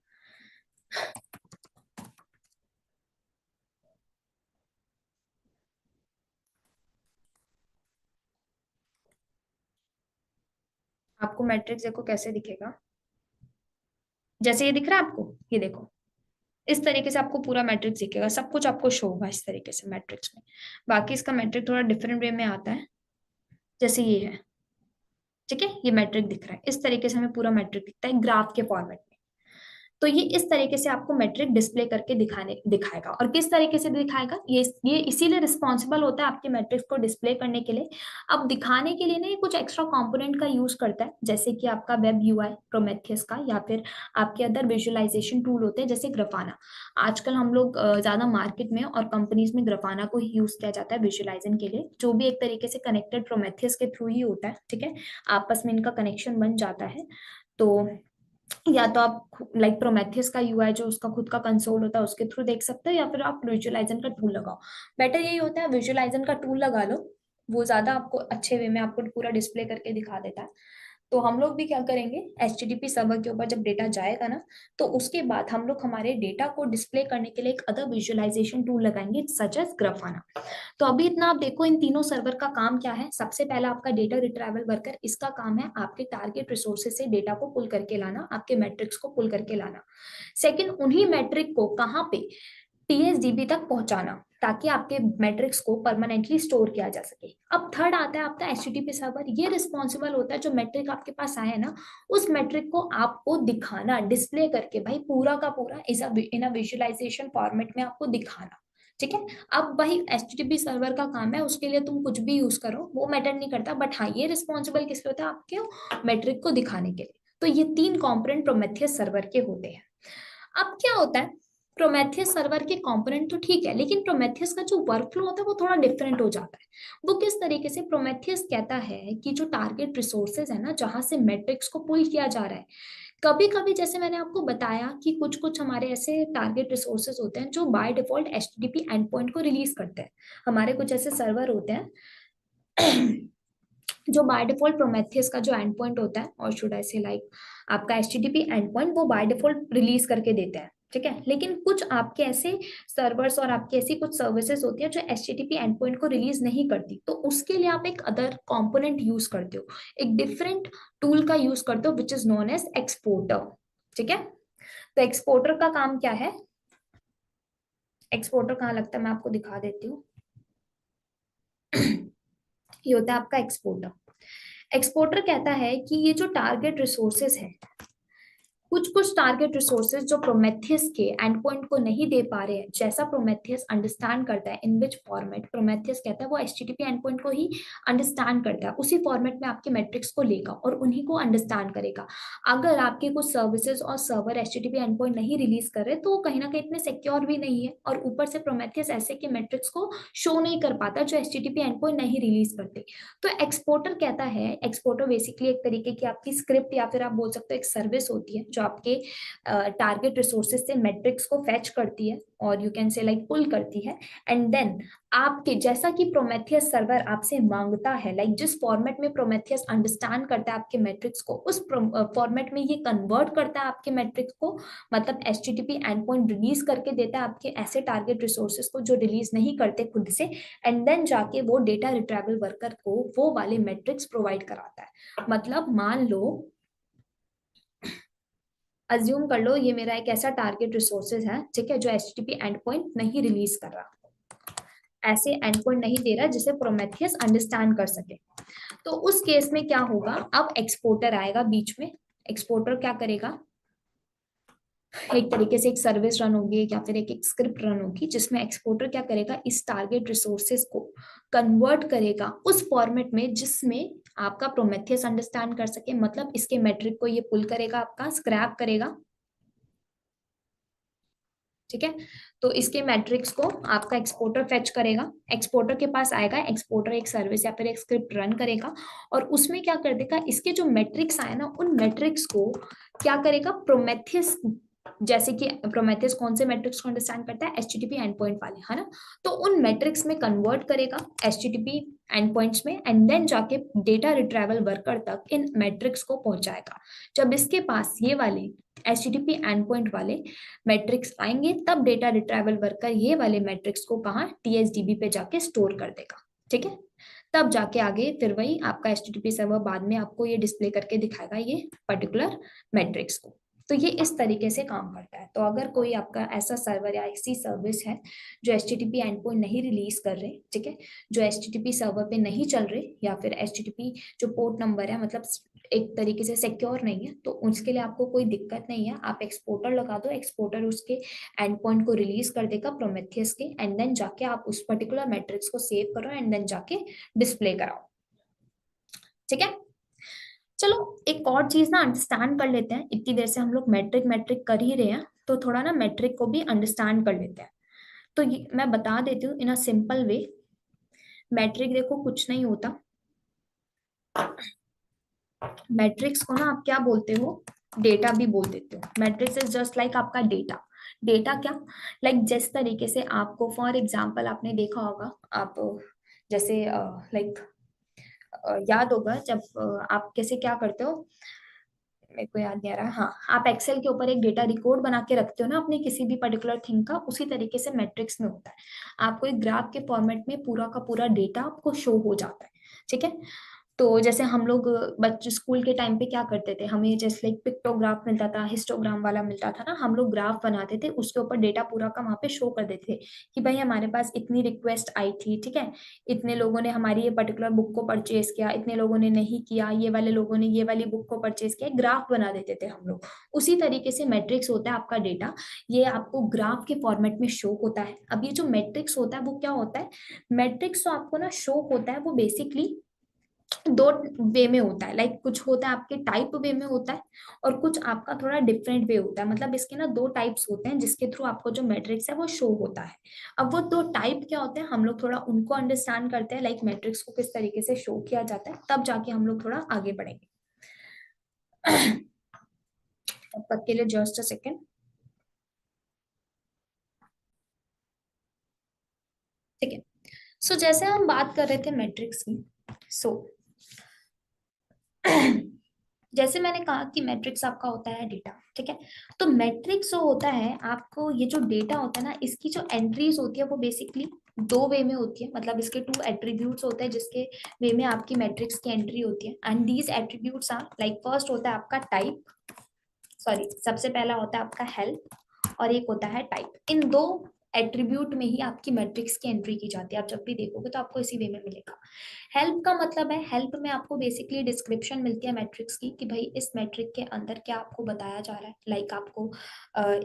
आपको मैट्रिक्स देखो कैसे दिखेगा, जैसे ये दिख रहा है आपको, ये देखो, इस तरीके से आपको पूरा मैट्रिक्स दिखेगा, सब कुछ आपको शो होगा इस तरीके से मैट्रिक्स में। बाकी इसका मैट्रिक थोड़ा डिफरेंट वे में आता है, जैसे ये है, ठीक है, ये मैट्रिक दिख रहा है, इस तरीके से हमें पूरा मैट्रिक दिखता है ग्राफ के फॉर्मेट में। तो ये इस तरीके से आपको मैट्रिक डिस्प्ले करके दिखाएगा, और किस तरीके से दिखाएगा, ये इसीलिए रिस्पॉन्सिबल होता है आपके मैट्रिक्स को डिस्प्ले करने के लिए। अब दिखाने के लिए ना ये कुछ एक्स्ट्रा कंपोनेंट का यूज करता है, जैसे कि आपका वेब UI प्रोमेथियस का, या फिर आपके अदर विजुअलाइजेशन टूल होते हैं जैसे ग्राफाना। आजकल हम लोग ज्यादा मार्केट में और कंपनीज में ग्राफाना को ही यूज किया जाता है विजुअलाइजन के लिए, जो भी एक तरीके से कनेक्टेड प्रोमेथियस के थ्रू ही होता है। ठीक है, आपस में इनका कनेक्शन बन जाता है। तो या तो आप लाइक प्रोमेथियस का UI जो उसका खुद का कंसोल होता है उसके थ्रू देख सकते हो, या फिर आप विजुअलाइजन का टूल लगाओ। बेटर यही होता है विजुअलाइजन का टूल लगा लो, वो ज्यादा आपको अच्छे वे में आपको पूरा डिस्प्ले करके दिखा देता है। तो हम लोग भी क्या करेंगे, HTTP सर्वर के ऊपर जब डेटा जाएगा ना, तो उसके बाद हम लोग हमारे डेटा को डिस्प्ले करने के लिए एक अदर विजुअलाइजेशन टूल लगाएंगे सच एज ग्राफाना। तो अभी इतना आप देखो, इन तीनों सर्वर का काम क्या है। सबसे पहला आपका डेटा रिट्राइवल वर्कर, इसका काम है आपके टारगेट रिसोर्सेज से डेटा को पुल करके लाना, आपके मैट्रिक्स को पुल करके लाना। सेकंड, उन्हीं मैट्रिक को कहाँ पे, TSDB तक पहुंचाना, ताकि आपके मैट्रिक्स को परमानेंटली स्टोर किया जा सके। अब थर्ड आता है आपका HTTP सर्वर, ये रिस्पॉन्सिबल होता है जो मैट्रिक आपके पास आया है ना, उस मैट्रिक को आपको दिखाना, डिस्प्ले करके भाई पूरा का पूरा इन अ विजुअलाइजेशन फॉर्मेट में आपको दिखाना। ठीक है, अब वही HTTP सर्वर का काम है, उसके लिए तुम कुछ भी यूज करो वो मैटर नहीं करता, बट हाँ ये रिस्पॉन्सिबल किस लिए होता है, आपके मैट्रिक को दिखाने के लिए। तो ये तीन कॉम्पोनेंट प्रोमेथियस सर्वर के होते हैं। अब क्या होता है, प्रोमेथियस सर्वर के कंपोनेंट तो ठीक है, लेकिन प्रोमेथियस का जो वर्कफ्लो होता है वो थोड़ा डिफरेंट हो जाता है। वो किस तरीके से, प्रोमेथियस कहता है कि जो टारगेट रिसोर्सेज है ना, जहां से मैट्रिक्स को पुल किया जा रहा है, कभी कभी जैसे मैंने आपको बताया कि कुछ कुछ हमारे ऐसे टारगेट रिसोर्सेज होते हैं जो by default HTTP endpoint को रिलीज करते हैं। हमारे कुछ ऐसे सर्वर होते हैं जो बाय डिफॉल्ट प्रोमेथियस का जो एंड पॉइंट होता है, और शुड आई से लाइक आपका एचटीटीपी एंड पॉइंट, वो बाय डिफॉल्ट रिलीज करके देते हैं, ठीक है। लेकिन कुछ आपके ऐसे सर्वर्स और आपकी ऐसी कुछ सर्विसेज होती है जो एचटीटीपी एंड पॉइंट को रिलीज नहीं करती, तो उसके लिए आप एक अदर कंपोनेंट यूज करते हो, एक डिफरेंट टूल का यूज करते हो which is known as exporter, ठीक है। तो एक्सपोर्टर का काम क्या है, एक्सपोर्टर कहाँ लगता है मैं आपको दिखा देती हूँ। ये होता है आपका एक्सपोर्टर। एक्सपोर्टर कहता है कि ये जो टारगेट रिसोर्सेज है, कुछ कुछ टारगेट रिसोर्सेज जो प्रोमेथियस के एंड पॉइंट को नहीं दे पा रहे हैं, जैसा प्रोमेथियस अंडरस्टैंड करता है इन विच फॉर्मेट, प्रोमेथियस कहता है वो एचटीटीपी एंड पॉइंट को ही अंडरस्टैंड करता है, उसी फॉर्मेट में आपके मैट्रिक्स को लेगा और उन्हीं को अंडरस्टैंड करेगा। अगर आपके कुछ सर्विसेज और सर्वर एचटीटीपी एंड पॉइंट नहीं रिलीज कर रहे तो वो कहीं ना कहीं इतने सिक्योर भी नहीं है, और ऊपर से प्रोमेथियस ऐसे के मैट्रिक्स को शो नहीं कर पाता जो एचटीटीपी एंड पॉइंट नहीं रिलीज करते। तो एक्सपोर्टर कहता है, एक्सपोर्टर बेसिकली एक तरीके की आपकी स्क्रिप्ट या फिर आप बोल सकते हो एक सर्विस होती है जो आपके टारगेट रिसोर्सेज से मैट्रिक्स को फैच करती है और यू कैन से लाइक पुल करती है, एंड देन आपके जैसा कि प्रोमेथियस सर्वर आपसे मांगता है, लाइक जिस फॉर्मेट में प्रोमेथियस अंडरस्टैंड करता है आपके मैट्रिक्स को, उस फॉर्मेट में ये कन्वर्ट करता है आपके मैट्रिक्स को, मतलब एचटीटीपी एंड पॉइंट रिलीज करके देता है आपके ऐसे टारगेट रिसोर्सेज को जो रिलीज नहीं करते खुद से, एंड देन जाके वो डेटा रिट्राइवल वर्कर को वो वाले मैट्रिक्स प्रोवाइड कराता है। मतलब मान लो, अज्यूम कर लो ये मेरा एक ऐसा टारगेट रिसोर्सेज है, ठीक है, जो एचटीटीपी एंड पॉइंट नहीं रिलीज कर रहा, ऐसे एंड पॉइंट नहीं दे रहा जिसे प्रोमेथियस अंडरस्टैंड कर सके। तो उस केस में क्या होगा, अब एक्सपोर्टर आएगा बीच में। एक्सपोर्टर क्या करेगा, एक तरीके से एक सर्विस रन होगी या फिर एक स्क्रिप्ट रन होगी जिसमें एक्सपोर्टर क्या करेगा, इस टारगेट रिसोर्सेज को कन्वर्ट करेगा उस फॉर्मेट में जिसमें आपका प्रोमेथियस अंडरस्टैंड कर सके, मतलब इसके मैट्रिक को ये पुल करेगा, आपका स्क्रैप करेगा, ठीक है। तो इसके मैट्रिक्स को आपका एक्सपोर्टर फेच करेगा, एक्सपोर्टर के पास आएगा, एक्सपोर्टर एक सर्विस या फिर एक स्क्रिप्ट रन करेगा और उसमें क्या कर देगा, इसके जो मैट्रिक्स आए ना उन मैट्रिक्स को क्या करेगा, प्रोमेथियस, जैसे कि प्रोमेथियस कौन से मैट्रिक्स को अंडरस्टैंड करता है, एचटीटीपी एंड पॉइंट वाले, है ना। तो उन मैट्रिक्स में कन्वर्ट करेगा एचटीटीपी एंड पॉइंट्स में, एंड देन जाके डेटा रिट्राइवल वर्कर तक इन मैट्रिक्स को पहुंचाएगा। जब इसके पास ये वाले एचटीटीपी एंड पॉइंट वाले मैट्रिक्स आएंगे तब डेटा रिट्राइवल वर्कर ये वाले मैट्रिक्स को कहाँ, टीएसडीबी पे जाके स्टोर कर देगा, ठीक है। तब जाके आगे फिर वही आपका एचटीटीपी सर्वर बाद में आपको ये डिस्प्ले करके दिखाएगा ये पर्टिकुलर मैट्रिक्स को। तो ये इस तरीके से काम करता है। तो अगर कोई आपका ऐसा सर्वर या ऐसी सर्विस है जो एचटीटीपी एंड पॉइंट नहीं रिलीज कर रहे, ठीक है, जो एचटीटीपी सर्वर पे नहीं चल रहे, या फिर एचटीटीपी जो पोर्ट नंबर है मतलब एक तरीके से सिक्योर नहीं है, तो उसके लिए आपको कोई दिक्कत नहीं है, आप एक्सपोर्टर लगा दो, एक्सपोर्टर उसके एंड पॉइंट को रिलीज कर देगा प्रोमेथियस के, एंड देन जाके आप उस पर्टिकुलर मैट्रिक्स को सेव करो एंड देन जाके डिस्प्ले कराओ, ठीक है। चलो एक और चीज ना अंडरस्टैंड कर लेते हैं, इतनी देर से हम लोग मैट्रिक मैट्रिक कर ही रहे हैं तो थोड़ा ना मैट्रिक को भी अंडरस्टैंड कर लेते हैं। तो ये मैं बता देती हूँ इन अ सिंपल वे। मैट्रिक देखो कुछ नहीं होता, मैट्रिक्स को ना आप क्या बोलते हो, डेटा भी बोल देते हो। मैट्रिक्स इज जस्ट लाइक आपका डेटा। डेटा क्या, लाइक जिस तरीके से आपको फॉर एग्जांपल आपने देखा होगा, आप जैसे लाइक याद होगा जब आप कैसे क्या करते हो, मेरे को याद नहीं आ रहा, हाँ, आप एक्सेल के ऊपर एक डेटा रिकॉर्ड बना के रखते हो ना अपने किसी भी पर्टिकुलर थिंग का, उसी तरीके से मैट्रिक्स में होता है। आपको एक ग्राफ के फॉर्मेट में पूरा का पूरा डेटा आपको शो हो जाता है, ठीक है। तो जैसे हम लोग बच्चे स्कूल के टाइम पे क्या करते थे, हमें जैसे लाइक पिक्टोग्राफ मिलता था, हिस्टोग्राम वाला मिलता था ना, हम लोग ग्राफ बनाते थे, उसके ऊपर डेटा पूरा का वहाँ पे शो कर देते थे कि भाई हमारे पास इतनी रिक्वेस्ट आई थी, ठीक है, इतने लोगों ने हमारी ये पर्टिकुलर बुक को परचेज किया, इतने लोगों ने नहीं किया, ये वाले लोगों ने ये वाली बुक को परचेज किया, ग्राफ बना देते थे हम लोग। उसी तरीके से मैट्रिक्स होता है आपका डेटा, ये आपको ग्राफ के फॉर्मेट में शो होता है। अब ये जो मैट्रिक्स होता है वो क्या होता है, मैट्रिक्स तो आपको ना शो होता है वो बेसिकली दो वे में होता है, लाइक कुछ होता है आपके टाइप वे में होता है और कुछ आपका थोड़ा डिफरेंट वे होता है, मतलब इसके ना दो टाइप्स होते हैं जिसके थ्रू आपको जो मैट्रिक्स है वो शो होता है। अब वो दो टाइप क्या होते हैं हम लोग थोड़ा उनको अंडरस्टैंड करते हैं, लाइक मैट्रिक्स को किस तरीके से शो किया जाता है, तब जाके हम लोग थोड़ा आगे बढ़ेंगे। तब तक के लिए जस्ट अ सेकेंड। ठीक है। सो जैसे हम बात कर रहे थे मैट्रिक्स की। सो जैसे मैंने कहा कि मैट्रिक्स आपका होता है डेटा। ठीक है। तो मैट्रिक्स जो होता है आपको, ये जो डेटा होता है ना, इसकी जो एंट्रीज होती है वो बेसिकली दो वे में होती है। मतलब इसके टू एट्रीब्यूट्स होते हैं जिसके वे में आपकी मैट्रिक्स की एंट्री होती है। And these attributes are like, first होता है आपका टाइप, सॉरी सबसे पहला होता है आपका हेल्प, और एक होता है टाइप। इन दो एट्रीब्यूट में ही आपकी मैट्रिक्स की एंट्री की जाती है। आप जब भी देखोगे तो आपको इसी वे में मिलेगा। हेल्प का मतलब है, हेल्प में आपको बेसिकली डिस्क्रिप्शन मिलती है मैट्रिक्स की, कि भाई इस मैट्रिक के अंदर क्या आपको बताया जा रहा है। लाइक आपको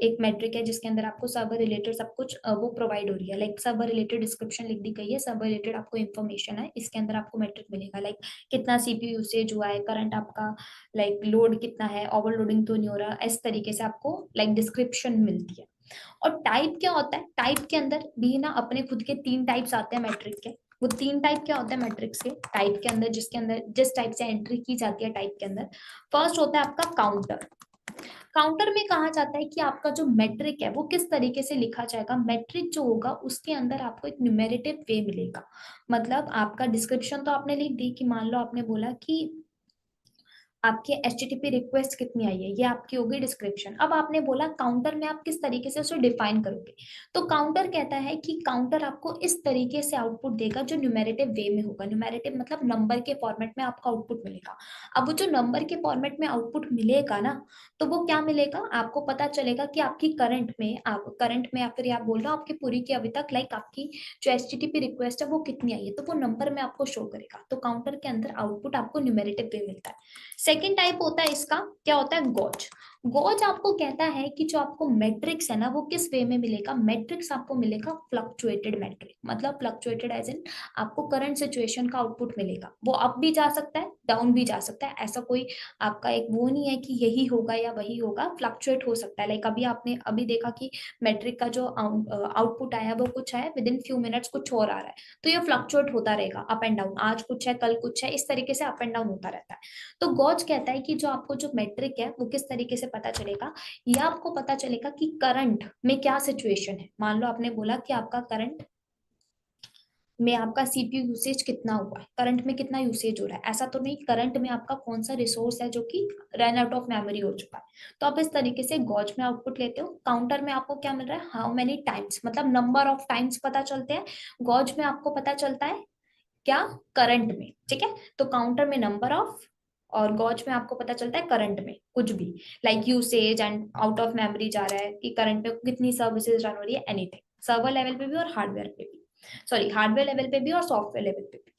एक मैट्रिक है जिसके अंदर आपको सर्वर रिलेटेड सब कुछ वो प्रोवाइड हो रही है। लाइक सर्वर रिलेटेड डिस्क्रिप्शन लिख दी गई है, सर्वर रिलेटेड आपको इन्फॉर्मेशन है, इसके अंदर आपको मैट्रिक मिलेगा। लाइक कितना सीपीयू यूसेज हुआ है, करंट आपका लाइक लोड कितना है, ओवरलोडिंग तो नहीं हो रहा, इस तरीके से आपको लाइक डिस्क्रिप्शन मिलती है। और टाइप क्या होता है, टाइप के अंदर भी ना अपने खुद के तीन टाइप्स आते हैं मैट्रिक के। वो तीन टाइप क्या होता है मैट्रिक्स के टाइप के अंदर, जिसके अंदर जिस टाइप से एंट्री की जाती है टाइप के अंदर। फर्स्ट होता है आपका काउंटर। काउंटर में कहा जाता है कि आपका जो मैट्रिक है वो किस तरीके से लिखा जाएगा। मैट्रिक जो होगा उसके अंदर आपको एक न्यूमेरेटिव वे मिलेगा। मतलब आपका डिस्क्रिप्शन तो आपने लिख दी, कि मान लो आपने बोला कि आपके HTTP रिक्वेस्ट कितनी आई है, ये आपकी होगी डिस्क्रिप्शन। अब आपने बोला काउंटर में आप किस तरीके से उसे डिफाइन करोगे। तो काउंटर कहता है कि काउंटर आपको इस तरीके से आउटपुट देगा जो न्यूमेरेटिव वे में होगा। न्यूमेरेटिव मतलब नंबर के फॉर्मेट में आपको आउटपुट मिलेगा। अब वो जो नंबर के फॉर्मेट में आउटपुट मिलेगा ना, तो वो क्या मिलेगा, आपको पता चलेगा कि आपकी करंट में, आप करंट में या फिर आप बोल रहे हो आपकी पूरी की अभी तक लाइक आपकी जो HTTP रिक्वेस्ट है वो कितनी आई है, तो वो नंबर में आपको शो करेगा। तो काउंटर के अंदर आउटपुट आपको न्यूमेरेटिव वे मिलता है। सेकेंड टाइप होता है इसका, क्या होता है, गॉज। गॉज आपको कहता है कि जो आपको मैट्रिक्स है ना वो किस वे में मिलेगा। मैट्रिक्स आपको मिलेगा फ्लक्चुएटेड मैट्रिक। मतलब फ्लक्चुएटेड एज इन आपको करंट सिचुएशन का आउटपुट मिलेगा। वो अप भी जा सकता है, डाउन भी जा सकता है। ऐसा कोई आपका एक वो नहीं है कि यही होगा या वही होगा, फ्लक्चुएट हो सकता है। लाइक अभी आपने अभी देखा कि मैट्रिक का जो आउटपुट आया वो कुछ है, विद इन फ्यू मिनट्स कुछ और आ रहा है। तो ये फ्लक्चुएट होता रहेगा, अप एंड डाउन, आज कुछ है कल कुछ है, इस तरीके से अप एंड डाउन होता रहता है। तो गॉज कहता है कि जो आपको जो मैट्रिक है वो किस तरीके से पता चलेगा, या आपको पता चलेगा कि करंट में क्या सिचुएशन है। मान लो आपने बोला कि आपका करंट में आपका सीपीयू यूसेज कितना हुआ है, करंट में कितना यूसेज हो रहा है, ऐसा तो नहीं करंट में आपका कौन सा रिसोर्स है जो कि रन आउट ऑफ मेमोरी हो चुका है। तो आप इस तरीके से गॉज में आउटपुट लेते हो। काउंटर में आपको क्या मिल रहा है, हाउ मेनी टाइम्स, मतलब नंबर ऑफ टाइम्स पता चलते हैं। गॉज में आपको पता चलता है क्या, करंट में। ठीक है। तो काउंटर में नंबर ऑफ, और गॉज में आपको पता चलता है करंट में कुछ भी, like usage and out of memory जा रहा है, कि करंट में कितनी सर्विसेज रन हो रही है, एनीथिंग, सर्वर लेवल पे भी और हार्डवेयर पे भी, सॉरी हार्डवेयर लेवल पे भी और सॉफ्टवेयर लेवल पे भी।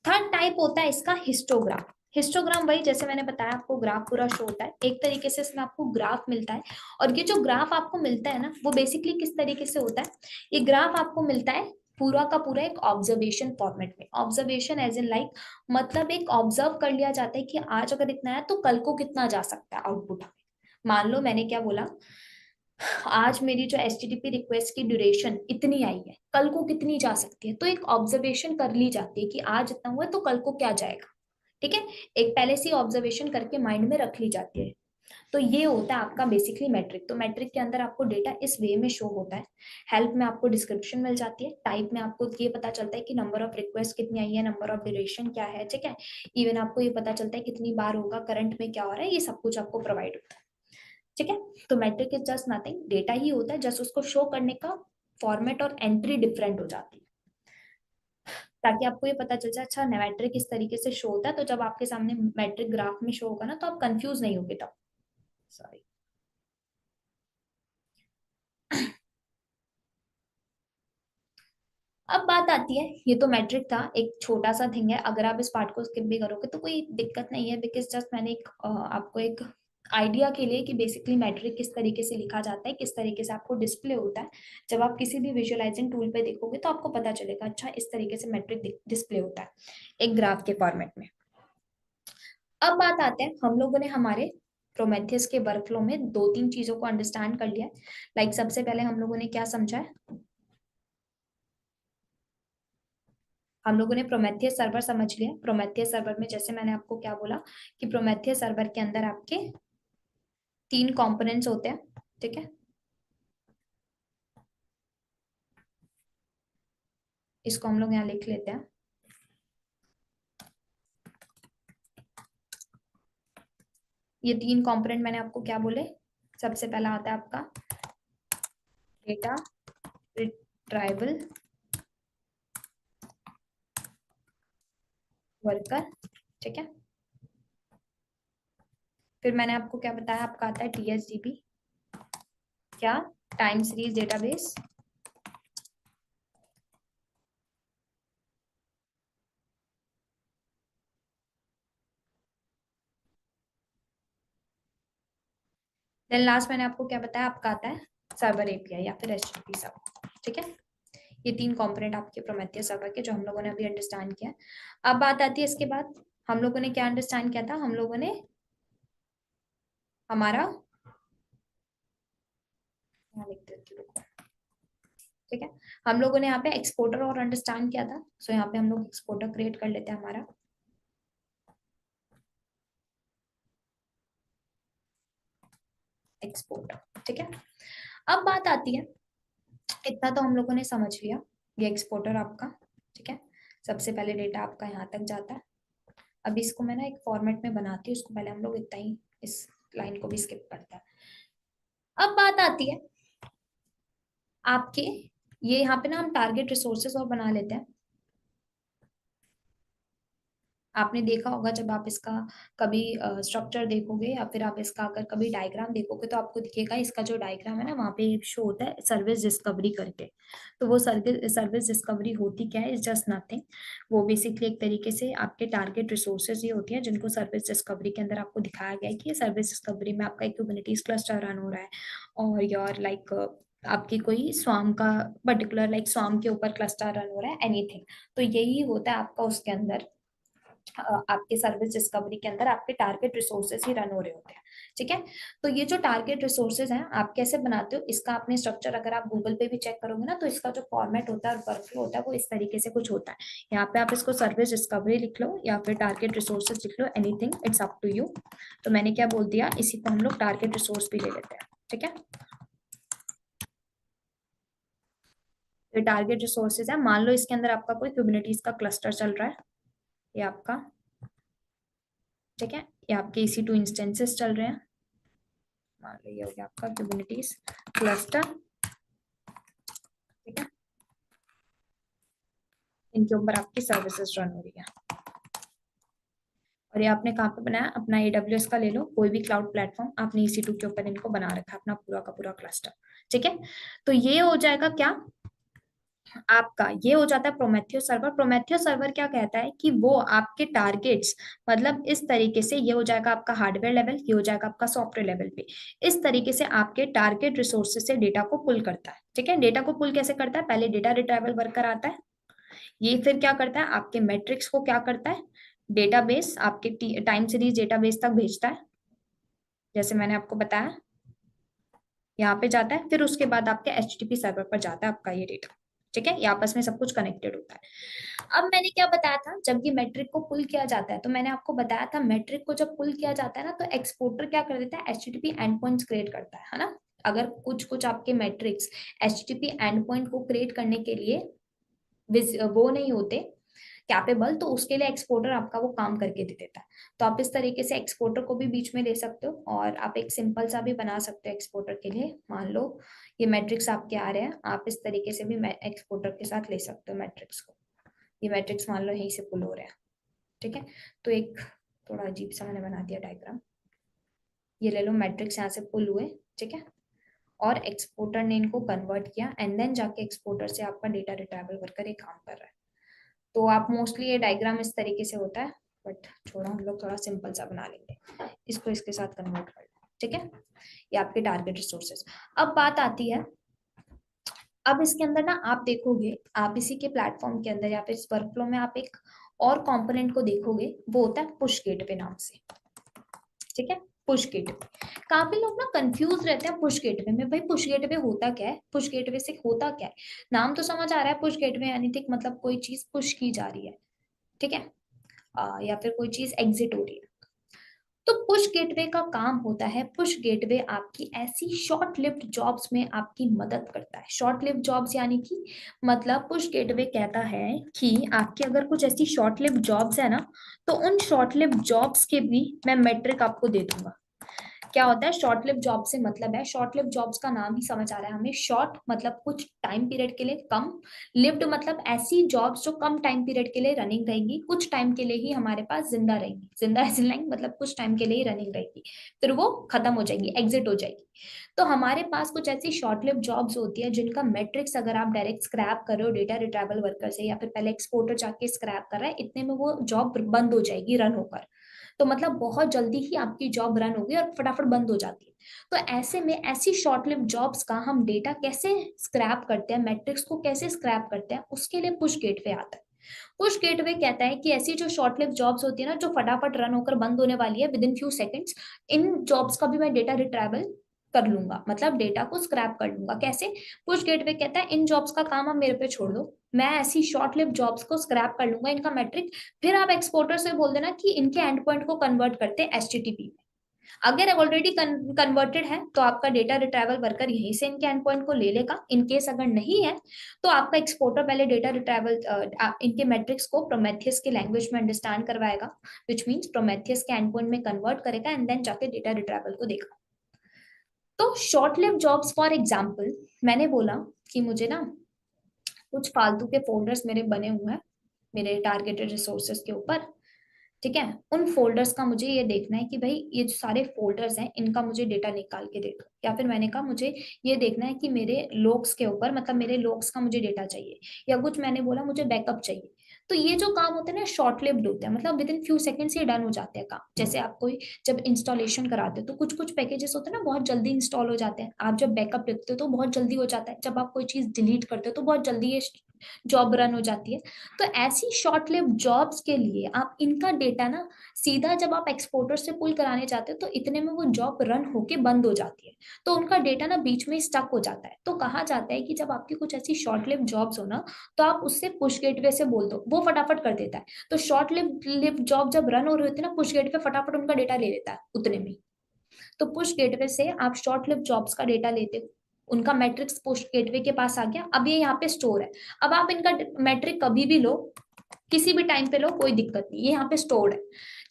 थर्ड टाइप होता है इसका हिस्टोग्राम। हिस्टोग्राम वही जैसे मैंने बताया आपको ग्राफ पूरा शो होता है एक तरीके से, इसमें आपको ग्राफ मिलता है। और ये जो ग्राफ आपको मिलता है ना वो बेसिकली किस तरीके से होता है, ये ग्राफ आपको मिलता है पूरा का पूरा एक ऑब्जर्वेशन फॉर्मेट में। ऑब्जर्वेशन एज इन लाइक, मतलब एक ऑब्जर्व कर लिया जाता है कि आज अगर इतना है तो कल को कितना जा सकता है आउटपुट हमें। मान लो मैंने क्या बोला, आज मेरी जो HTTP रिक्वेस्ट की ड्यूरेशन इतनी आई है, कल को कितनी जा सकती है। तो एक ऑब्जर्वेशन कर ली जाती है कि आज इतना हुआ है तो कल को क्या जाएगा। ठीक है। एक पहले से ऑब्जर्वेशन करके माइंड में रख ली जाती है। तो ये होता है आपका बेसिकली मैट्रिक। तो मैट्रिक के अंदर आपको डेटा इस वे में शो होता है। हेल्प में आपको डिस्क्रिप्शन मिल जाती है, टाइप में आपको ये पता चलता है कि नंबर ऑफ रिक्वेस्ट कितनी आई है, नंबर ऑफ ड्यूरेशन क्या है। ठीक है। इवन आपको ये पता चलता है कितनी बार होगा, करंट में क्या हो रहा है, ये सब कुछ आपको प्रोवाइड होता है। ठीक है। तो metric is just nothing, data ही होता है, जस्ट उसको शो करने का फॉर्मेट और एंट्री डिफरेंट हो जाती है, ताकि आपको ये पता चल जाए अच्छा मैट्रिक इस तरीके से शो होता है। तो जब आपके सामने मैट्रिक ग्राफ में शो होगा ना तो आप कंफ्यूज नहीं होगे तब। सॉरी। अब बात आती है, ये तो मैट्रिक था, एक छोटा सा थिंग है, अगर आप इस पार्ट को स्किप भी करोगे तो कोई दिक्कत नहीं है, बिकॉज जस्ट मैंने एक आपको एक आइडिया के लिए कि बेसिकली मैट्रिक किस तरीके से लिखा जाता है, किस तरीके से आपको डिस्प्ले होता है। जब आप किसी भी विजुअलाइजिंग टूल पे देखोगे तो आपको पता चलेगा अच्छा इस तरीके से मैट्रिक डिस्प्ले होता है एक ग्राफ के फॉर्मेट में। अब बात आते हैं, हम लोगों ने हमारे प्रोमेथियस के वर्कफ्लो में दो तीन चीजों को अंडरस्टैंड कर लिया है। लाइक सबसे पहले हम लोगों ने क्या समझा है, हम लोगों ने प्रोमेथियस सर्वर समझ लिया। प्रोमेथियस सर्वर में जैसे मैंने आपको क्या बोला कि प्रोमेथियस सर्वर के अंदर आपके तीन कंपोनेंट्स होते हैं, ठीक है। इसको हम लोग यहाँ लिख लेते हैं। ये तीन कंपोनेंट मैंने आपको क्या बोले, सबसे पहला आता है आपका डेटा रिट्राइवल वर्कर, ठीक है। फिर मैंने आपको क्या बताया, आपका आता है TSDB, क्या, time series database. Then last मैंने आपको क्या बताया, आपका आता है सर्वर API या फिर HTTP सर्वर, ठीक है। ये तीन कंपोनेंट आपके प्रोमेथियस सर्वर के जो हम लोगों ने अभी अंडरस्टैंड किया। अब बात आती है इसके बाद, हम लोगों ने क्या अंडरस्टैंड किया था, हम लोगों ने हमारा, यहाँ लिख देती हूँ, ठीक है। हम लोगों ने यहाँ पे एक्सपोर्टर और अंडरस्टैंड किया था, सो यहाँ पे हम लोग एक्सपोर्टर क्रिएट कर लेते हैं हमारा। एक्सपोर्टर, ठीक है। अब बात आती है, इतना तो हम लोगों ने समझ लिया, ये एक्सपोर्टर आपका, ठीक है। सबसे पहले डेटा आपका यहाँ तक जाता है। अभी इसको मैं ना एक फॉर्मेट में बनाती हूँ, इसको पहले हम लोग इतना ही इस लाइन को भी स्किप करते हैं। अब बात आती है आपके, ये यहाँ पे ना हम टारगेट रिसोर्सेस और बना लेते हैं। आपने देखा होगा जब आप इसका कभी स्ट्रक्चर देखोगे या फिर आप इसका अगर कभी डायग्राम देखोगे तो आपको दिखेगा, इसका जो डायग्राम है ना वहाँ पे शो होता है सर्विस डिस्कवरी करके। तो वो सर्विस डिस्कवरी होती क्या है, इज जस्ट नथिंग। वो बेसिकली एक तरीके से आपके टारगेट रिसोर्सेज ये होती है जिनको सर्विस डिस्कवरी के अंदर आपको दिखाया गया है कि सर्विस डिस्कवरी में आपका एक कुबरनेटीज क्लस्टर रन हो रहा है, और योर लाइक आपकी कोई स्वाम का पर्टिकुलर लाइक स्वाम के ऊपर क्लस्टर रन हो रहा है, एनीथिंग। तो यही होता है आपका उसके अंदर, आपके सर्विस डिस्कवरी के अंदर आपके टारगेट रिसोर्सेज ही रन हो रहे होते हैं, ठीक है। तो ये जो टारगेट रिसोर्सेज हैं आप कैसे बनाते हो, इसका आपने स्ट्रक्चर अगर आप गूगल पे भी चेक करोगे ना तो इसका जो फॉर्मेट होता है और वर्कफ्लो होता है वो इस तरीके से कुछ होता है। यहाँ पे आप इसको सर्विस डिस्कवरी लिख लो या फिर टारगेट रिसोर्सेज लिख लो, anything, it's up to you. तो मैंने क्या बोल दिया, इसी को हम लोग टारगेट रिसोर्स भी ले लेते हैं, ठीक है। तो टारगेट रिसोर्सेज है, मान लो इसके अंदर आपका कोई कुबरनेटीज का क्लस्टर चल रहा है, ये आपका, ठीक है। ये आपके EC2 इंस्टेंसेस चल रहे हैं, मान लो ये हो गया आपका कुबरनेटीज क्लस्टर, ठीक है। इनके ऊपर आपकी सर्विसेज रन हो रही है, और ये आपने कहाँ पे बनाया, अपना AWS का ले लो, कोई भी क्लाउड प्लेटफॉर्म, आपने EC2 के ऊपर इनको बना रखा है अपना पूरा का पूरा क्लस्टर, ठीक है। तो ये हो जाएगा क्या, आपका ये हो जाता है प्रोमेथियो सर्वर। प्रोमेथियो सर्वर क्या कहता है कि वो आपके टारगेट्स, मतलब इस तरीके से ये हो जाएगा आपका हार्डवेयर लेवल, ये हो जाएगा आपका सॉफ्टवेयर लेवल पे, इस तरीके से आपके टारगेट रिसोर्सेज से डेटा को पुल करता है, ठीक है। डेटा को पुल कैसे करता है, पहले डेटा रिट्राइवल वर्कर आता है, ये फिर क्या करता है, आपके मैट्रिक्स को क्या करता है, डेटाबेस आपके टाइम सीरीज डेटाबेस तक भेजता है, जैसे मैंने आपको बताया, यहाँ पे जाता है, फिर उसके बाद आपके HTTP सर्वर पर जाता है आपका ये डेटा, ठीक है। ये आपस में सब कुछ कनेक्टेड होता है। अब मैंने क्या बताया था, जब ये मैट्रिक को पुल किया जाता है तो मैंने आपको बताया था मैट्रिक को जब पुल किया जाता है ना तो एक्सपोर्टर क्या कर देता है, HTTP एंड पॉइंट्स क्रिएट करता है ना। अगर कुछ कुछ आपके मैट्रिक्स HTTP एंड पॉइंट को क्रिएट करने के लिए वो नहीं होते कैपेबल, तो उसके लिए एक्सपोर्टर आपका वो काम करके दे देता है। तो आप इस तरीके से एक्सपोर्टर को भी बीच में ले सकते हो, और आप एक सिंपल सा भी बना सकते हो एक्सपोर्टर के लिए। मान लो ये मैट्रिक्स आपके आ रहे हैं, आप इस तरीके से भी एक्सपोर्टर के साथ ले सकते हो मैट्रिक्स को। ये मैट्रिक्स मान लो यहीं से पुल हो रहे हैं, ठीक है। तो एक थोड़ा अजीब सा मैंने बना दिया डायग्राम, ये ले लो मैट्रिक्स यहाँ से पुल हुए, ठीक है, और एक्सपोर्टर ने इनको कन्वर्ट किया, एंड देन जाके एक्सपोर्टर से आपका डेटा रिट्राइवल वर्कर ये काम कर रहा है। तो आप मोस्टली ये डायग्राम इस तरीके से होता है, बट छोड़ो हम लोग थोड़ा सिंपल सा बना लेंगे, इसको इसके साथ कन्वर्ट कर लो, ठीक है। ये आपके टारगेट रिसोर्सेज। अब बात आती है, अब इसके अंदर ना आप देखोगे, आप इसी के प्लेटफॉर्म के अंदर या फिर इस वर्कफ्लो में आप एक और कंपोनेंट को देखोगे, वो होता है पुश गेटवे नाम से, ठीक है। पुश गेटवे, काफी लोग ना कंफ्यूज रहते हैं पुश गेटवे में, भाई पुश गेटवे होता क्या है, पुश गेटवे से होता क्या है। नाम तो समझ आ रहा है, पुश गेटवे यानी ठीक मतलब कोई चीज पुश की जा रही है, ठीक है, या फिर कोई चीज एग्जिट हो रही है। तो पुश गेटवे का काम होता है, पुश गेटवे आपकी ऐसी शॉर्ट लिव्ड जॉब्स में आपकी मदद करता है। शॉर्ट लिव्ड जॉब्स यानी कि मतलब पुश गेटवे कहता है कि आपकी अगर कुछ ऐसी शॉर्ट लिव्ड जॉब्स है ना, तो उन शॉर्ट लिव्ड जॉब्स के भी मैं मेट्रिक आपको दे दूंगा। क्या होता है शॉर्ट लिव जॉब से मतलब है, शॉर्ट लिव जॉब्स का नाम ही समझ आ रहा है हमें, शॉर्ट मतलब कुछ टाइम पीरियड के लिए, कम लिव्ड मतलब ऐसी जॉब्स जो कम टाइम पीरियड के लिए रनिंग रहेगी, कुछ टाइम के लिए ही हमारे पास जिंदा रहेंगी, जिंदा एज इन लाइक मतलब कुछ टाइम के लिए ही रनिंग रहेगी, फिर वो खत्म हो जाएगी, एग्जिट हो जाएगी। तो हमारे पास कुछ ऐसी शॉर्ट लिव जॉब्स होती है जिनका मैट्रिक्स अगर आप डायरेक्ट स्क्रैप कर रहे हो डेटा रिट्राइवल वर्कर से, या फिर पहले एक्सपोर्टर जाके स्क्रैप कर रहा है, इतने में वो जॉब बंद हो जाएगी रन होकर। तो मतलब बहुत जल्दी ही आपकी जॉब रन होगी और फटाफट बंद हो जाती है। तो ऐसे में ऐसी शॉर्ट लिव जॉब्स का हम डेटा कैसे स्क्रैप करते हैं, मैट्रिक्स को कैसे स्क्रैप करते हैं, उसके लिए पुश गेटवे आता है। पुश गेटवे कहता है कि ऐसी जो शॉर्ट लिव जॉब्स होती है ना, जो फटाफट रन होकर बंद होने वाली है with in few seconds, in jobs का भी मैं डेटा रिट्राइवल कर लूंगा, मतलब डेटा को स्क्रैप कर लूंगा। कैसे? पुश गेटवे कहता है इन जॉब्स का काम आप मेरे पे छोड़ दो, मैं ऐसी शॉर्ट लिव जॉब्स को स्क्रैप कर लूंगा, इनका मैट्रिक फिर आप एक्सपोर्टर से बोल देना कि इनके एंड पॉइंट को कन्वर्ट करते हैं एचटीटीपी में। अगर ऑलरेडी कन्वर्टेड है तो आपका डेटा रिट्राइवल वर्कर यहीं से इनके एंड पॉइंट को ले लेगा। इन केस अगर नहीं है तो आपका एक्सपोर्टर पहले डेटा रिट्राइवल इनके मैट्रिक्स को प्रोमेथियस की लैंग्वेज में अंडरस्टैंड करवाएगा, विच मींस प्रोमेथियस के एंड पॉइंट में कन्वर्ट करेगा एंड देन जाके डेटा रिट्राइवल को देगा। तो short live jobs for example, मैंने बोला कि मुझे ना कुछ फालतू के फोल्डर्स मेरे बने हुए हैं मेरे टारगेटेड रिसोर्सेज के ऊपर, ठीक है। उन फोल्डर्स का मुझे ये देखना है कि भाई ये जो सारे फोल्डर्स हैं इनका मुझे डेटा निकाल के दे दो, या फिर मैंने कहा मुझे ये देखना है कि मेरे लॉग्स के ऊपर, मतलब मेरे लॉग्स का मुझे डेटा चाहिए, या कुछ मैंने बोला मुझे बैकअप चाहिए। तो ये जो काम होते हैं ना शॉर्ट लिव्ड होते हैं, मतलब विद इन फ्यू सेकंड्स ये डन हो जाते हैं काम। जैसे आप कोई जब इंस्टॉलेशन कराते हो तो कुछ कुछ पैकेजेस होते हैं ना बहुत जल्दी इंस्टॉल हो जाते हैं, आप जब बैकअप लिखते हो तो बहुत जल्दी हो जाता है, जब आप कोई चीज डिलीट करते हो तो बहुत जल्दी ये जॉब रन हो जाती है। तो ऐसी शॉर्ट लिव जॉब्स के लिए आप इनका डेटा ना सीधा जब आप एक्सपोर्टर से पुल कराने जाते हो तो इतने में वो जॉब रन होके बंद हो जाती है, तो उनका डेटा ना बीच में स्टक हो जाता है। तो कहा जाता है कि जब आपकी कुछ ऐसी शॉर्ट लिव जॉब्स हो ना, तो आप उससे पुश गेटवे से बोल दो, वो फटाफट कर देता है। तो शॉर्ट लिव जॉब जब रन हो रही होती है ना, पुश गेटवे फटाफट उनका डेटा ले लेता है उतने में। तो पुश गेटवे से आप शॉर्ट लिव जॉब्स का डेटा लेते हो, उनका मैट्रिक्स पुश गेटवे के पास आ गया, अब ये यहाँ पे स्टोर है। अब आप इनका मैट्रिक कभी भी लो, किसी भी टाइम पे लो, कोई दिक्कत नहीं, ये यहाँ पे स्टोर्ड है,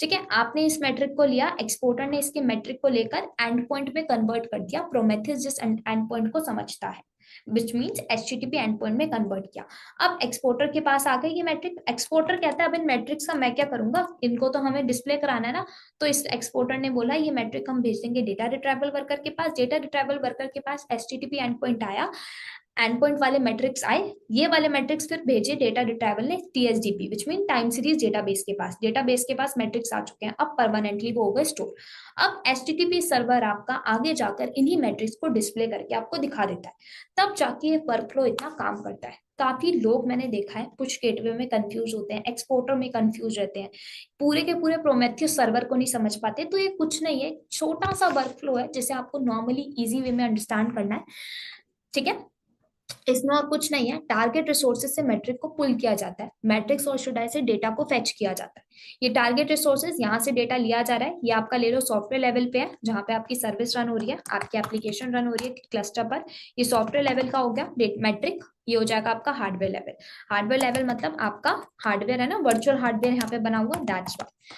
ठीक है। आपने इस मैट्रिक को लिया, एक्सपोर्टर ने इसके मैट्रिक को लेकर एंड पॉइंट में कन्वर्ट कर दिया, प्रोमेथियस जिस एंड पॉइंट को समझता है, which means HTTP and point में कन्वर्ट किया। अब एक्सपोर्टर के पास आ गई ये मैट्रिक, एक्सपोर्टर कहता है अब इन मैट्रिक्स का मैं क्या करूंगा, इनको तो हमें डिस्प्ले कराना है ना। तो इस एक्सपोर्टर ने बोला ये मैट्रिक हम भेज देंगे डेटा रिट्राइवल वर्कर के पास, डेटा रिट्राइवल वर्कर के पास एचटीटीपी एंड पॉइंट आया, एंड पॉइंट वाले मैट्रिक्स आए, ये वाले मैट्रिक्स फिर भेजे डेटा रिट्राइवल ने TSDB which mean time series database के पास, डेटाबेस के पास मैट्रिक्स आ चुके हैं, अब परमानेंटली वो होगा स्टोर। अब एचटीटीपी सर्वर आपका आगे जाकर इन्हीं मैट्रिक्स को डिस्प्ले करके आपको दिखा देता है, तब जाके ये वर्कफ्लो इतना काम करता है। काफी लोग मैंने देखा है पुश गेटवे में कंफ्यूज होते हैं, एक्सपोर्टर में कंफ्यूज रहते हैं, पूरे के पूरे प्रोमेथियस सर्वर को नहीं समझ पाते। तो ये कुछ नहीं है, छोटा सा वर्कफ्लो है जिसे आपको नॉर्मली इजी वे में अंडरस्टैंड करना है, ठीक है। इसमें और कुछ नहीं है, टारगेट रिसोर्सेज से मैट्रिक को पुल किया जाता है, मैट्रिक्स और शुडाई से डेटा को फेच किया जाता है। ये टारगेट रिसोर्सेज यहाँ से डेटा लिया जा रहा है, ये आपका ले लो सॉफ्टवेयर लेवल पे है जहाँ पे आपकी सर्विस रन हो रही है, आपकी एप्लीकेशन रन हो रही है क्लस्टर पर, ये सॉफ्टवेयर लेवल का हो गया मैट्रिक। ये हो जाएगा आपका हार्डवेयर लेवल, हार्डवेयर लेवल मतलब आपका हार्डवेयर है ना, वर्चुअल हार्डवेयर यहाँ पे बना हुआ, दैट्स व्हाई।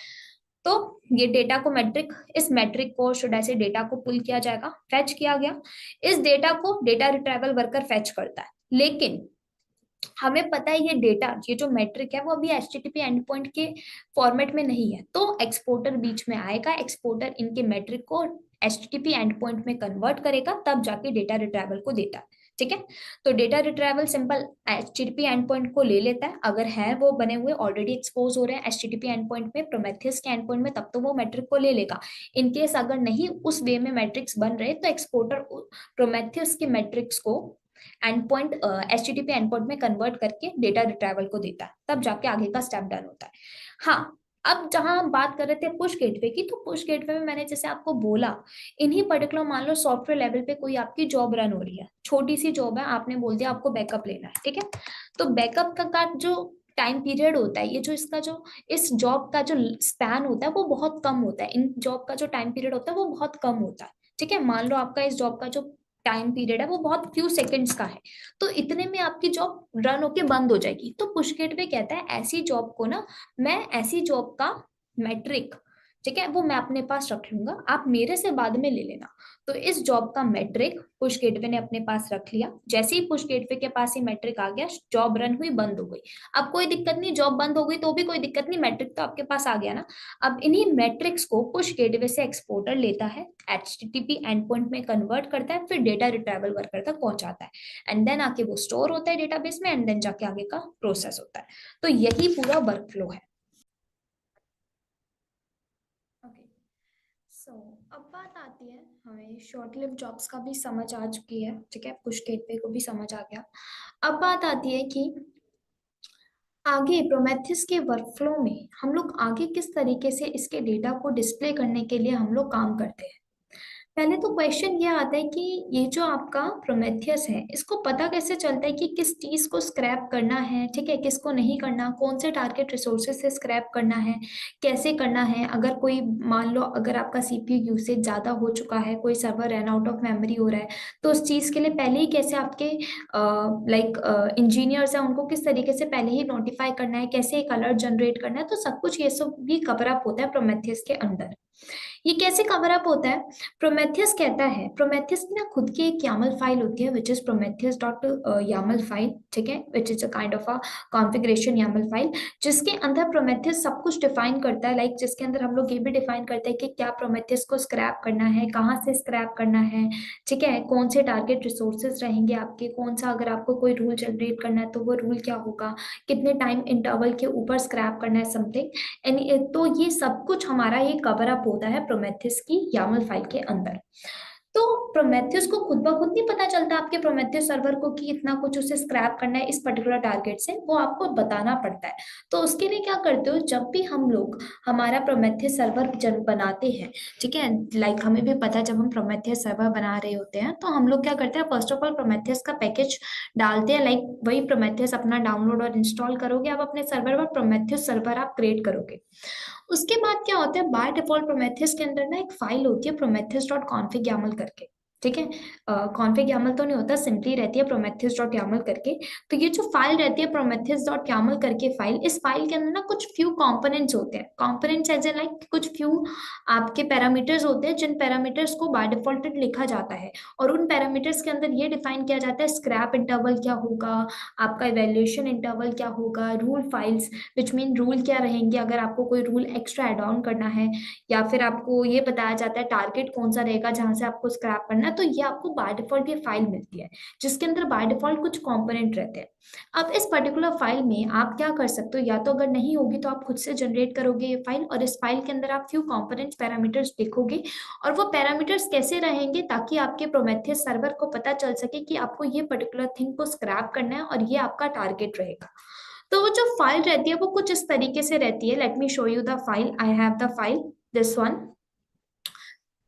तो ये डेटा को मैट्रिक, इस मैट्रिक को शुड ऐसे डेटा को पुल किया जाएगा, फेच किया गया, इस डेटा को डेटा रिट्राइवल वर्कर फेच करता है। लेकिन हमें पता है ये डेटा, ये जो मैट्रिक है वो अभी एचटीटीपी एंड पॉइंट के फॉर्मेट में नहीं है, तो एक्सपोर्टर बीच में आएगा, एक्सपोर्टर इनके मैट्रिक को एचटीटीपी एंड पॉइंट में कन्वर्ट करेगा, तब जाके डेटा रिट्राइवल को देता है, ठीक है। तो data retrieval simple HTTP endpoint को ले लेता है, अगर है वो बने हुए ऑलरेडी एक्सपोज हो रहे हैं एचटीटीपी एंड पॉइंट में, प्रोमेथियस के एंड पॉइंट में, तब तो वो मैट्रिक को ले लेगा। इनकेस अगर नहीं उस वे में मैट्रिक्स बन रहे तो एक्सपोर्टर प्रोमेथियस के मैट्रिक्स को and point HTTP and point में कन्वर्ट करके डेटा रिट्राइवल को देता है, तब जाके आगे का स्टेप डन होता है। हाँ, अब जहां हम बात कर रहे थे पुश गेटवे की, तो पुश गेटवे में मैंने जैसे आपको बोला, इन्हीं पर्टिकुलर मान लो सॉफ्टवेयर लेवल पे कोई आपकी जॉब रन हो रही है, छोटी सी जॉब है, आपने बोल दिया आपको बैकअप लेना है, ठीक है। तो बैकअप का जो टाइम पीरियड होता है, ये जो इसका जो इस जॉब का जो स्पैन होता है वो बहुत कम होता है, इन जॉब का जो टाइम पीरियड होता है वो बहुत कम होता है। ठीक है, मान लो आपका इस जॉब का जो टाइम पीरियड है वो बहुत फ्यू सेकंड्स का है, तो इतने में आपकी जॉब रन होके बंद हो जाएगी। तो पुश गेटवे कहता है ऐसी जॉब को ना, मैं ऐसी जॉब का मैट्रिक, ठीक है, वो मैं अपने पास रख लूंगा, आप मेरे से बाद में ले लेना। तो इस जॉब का मैट्रिक पुश गेटवे ने अपने पास रख लिया। जैसे ही पुश गेटवे के पास ही मैट्रिक आ गया, जॉब रन हुई, बंद हो गई। अब कोई दिक्कत नहीं, जॉब बंद हो गई तो भी कोई दिक्कत नहीं, मैट्रिक तो आपके पास आ गया ना। अब इन्हीं मैट्रिक्स को पुश गेटवे से एक्सपोर्टर लेता है, एचटीटीपी एंड पॉइंट में कन्वर्ट करता है, फिर डेटा रिट्राइवल वर्कर तक पहुंचाता है, एंड देन आके वो स्टोर होता है डेटाबेस में, एंड देन जाके आगे का प्रोसेस होता है। तो यही पूरा वर्क फ्लो है। ओके, सो अब बात आती है, हमें शॉर्ट लिव जॉब्स का भी समझ आ चुकी है, ठीक है, पुश गेटवे को भी समझ आ गया। अब बात आती है कि आगे प्रोमेथियस के वर्कफ्लो में हम लोग आगे किस तरीके से इसके डेटा को डिस्प्ले करने के लिए हम लोग काम करते हैं। पहले तो क्वेश्चन ये आता है कि ये जो आपका प्रोमेथियस है, इसको पता कैसे चलता है कि किस चीज को स्क्रैप करना है, ठीक है, किसको नहीं करना, कौन से टारगेट रिसोर्सेज से स्क्रैप करना है, कैसे करना है। अगर कोई मान लो अगर आपका सीपीयू यूसेज ज्यादा हो चुका है, कोई server run out of memory हो रहा है, तो उस चीज के लिए पहले ही कैसे आपके लाइक इंजीनियर्स हैं उनको किस तरीके से पहले ही नोटिफाई करना है, कैसे एक अलर्ट जनरेट करना है, तो सब कुछ ये सब भी कवर अप होता है प्रोमेथियस के अंदर। ये कैसे कवर अप होता है? प्रोमेथियस कहता है, प्रोमेथियस की ना खुद की एक YAML फाइल होती है which is Prometheus dot YAML file, ठीक है, which is a kind of a configuration YAML file, जिसके अंदर प्रोमेथियस सब कुछ डिफाइन करता है। लाइक जिसके अंदर हम लोग ये भी डिफाइन करते हैं कि क्या प्रोमेथियस को स्क्रैप करना है, कहाँ से स्क्रैप करना है, ठीक है, कौन से टारगेट रिसोर्सेज रहेंगे आपके, कौन सा अगर आपको कोई रूल जनरेट करना है तो वो रूल क्या होगा, कितने टाइम इंटरवल के ऊपर स्क्रैप करना है, समथिंग। तो ये सब कुछ हमारा ये कवर अप होता है प्रोमेथियस की YAML फाइल के अंदर। तो प्रोमेथियस को खुद ब खुद नहीं पता चलता आपके प्रोमेथियस सर्वर को कि इतना कुछ उसे स्क्रैप करना है इस पर्टिकुलर टारगेट से, वो आपको बताना पड़ता है। तो उसके लिए क्या करते हो, जब भी हम लोग हमारा प्रोमेथियस सर्वर जब बनाते हैं, ठीक है, लाइक हमें भी पता है जब हम प्रोमेथियस सर्वर बना रहे होते हैं तो हम लोग क्या करते हैं, फर्स्ट ऑफ ऑल प्रोमेथियस का पैकेज डालते हैं। लाइक वही प्रोमेथियस अपना डाउनलोड और इंस्टॉल करोगे आप अपने सर्वर पर, प्रोमेथियस सर्वर आप क्रिएट करोगे। उसके बाद क्या होता है, बाय डिफॉल्ट प्रोमेथियस के अंदर ना एक फाइल होती है प्रोमेथियस डॉट कॉन्फिग यामल करके, ठीक है, कॉन्फिग यामल तो नहीं होता, सिंपली रहती है प्रोमेथियस डॉट यामल करके। तो ये जो फाइल रहती है प्रोमेथियस डॉट यामल करके फाइल, इस फाइल के अंदर ना कुछ फ्यू कंपोनेंट्स होते हैं, कंपोनेंट्स एज ए लाइक कुछ फ्यू आपके पैरामीटर्स होते हैं जिन पैरामीटर्स को बाय डिफॉल्ट लिखा जाता है, और उन पैरामीटर्स के अंदर ये डिफाइन किया जाता है स्क्रैप इंटरवल क्या होगा, आपका इवेल्युएशन इंटरवल क्या होगा, rule files which mean rule क्या रहेंगे अगर आपको कोई रूल एक्स्ट्रा एड ऑन करना है, या फिर आपको ये बताया जाता है टारगेट कौन सा रहेगा जहां से आपको स्क्रैप करना है। तो ये आपको बाय डिफॉल्ट ये फाइल मिलती है जिसके अंदर बाय डिफॉल्ट कुछ कंपोनेंट रहते हैं। अब इस पर्टिकुलर फाइल में आप क्या कर सकते हो, या तो अगर नहीं होगी तो आप खुद से जनरेट करोगे ये फाइल, और इस फाइल के अंदर आप फ्यू कंपोनेंट्स पैरामीटर्स लिखोगे, और वो पैरामीटर्स कैसे रहेंगे ताकि आपके प्रोमेथियस सर्वर को पता चल सके कि आपको ये पर्टिकुलर थिंग को स्क्रैप करना है और ये आपका टारगेट रहेगा। तो वो जो फाइल रहती है वो कुछ इस तरीके से रहती है। Let me show you the file, I have the file, this one.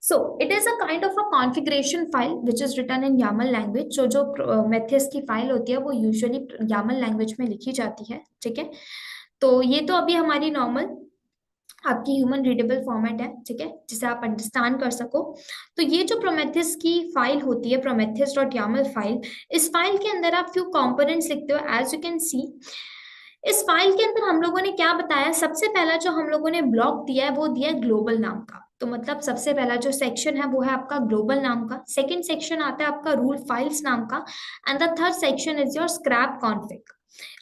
So it is a kind of a configuration file which is written in YAML language। जो Prometheus की फाइल होती है वो यूजुअली YAML लैंग्वेज में लिखी जाती है, ठीक है। तो ये तो अभी हमारी नॉर्मल आपकी ह्यूमन रीडेबल फॉर्मेट है, ठीक है, जिसे आप अंडरस्टैंड कर सको। तो ये जो प्रोमेथियस की फाइल होती है प्रोमेथियस डॉट यामल फाइल, इस फाइल के अंदर आप फ्यू कंपोनेंट्स लिखते हो एज यू कैन सी। इस फाइल के अंदर हम लोगों ने क्या बताया, सबसे पहला जो हम लोगों ने ब्लॉक दिया है वो दिया है ग्लोबल नाम का। तो मतलब सबसे पहला जो सेक्शन है वो है आपका ग्लोबल नाम का, सेकंड सेक्शन आता है आपका रूल फाइल्स नाम का, and the third section is your scrap config.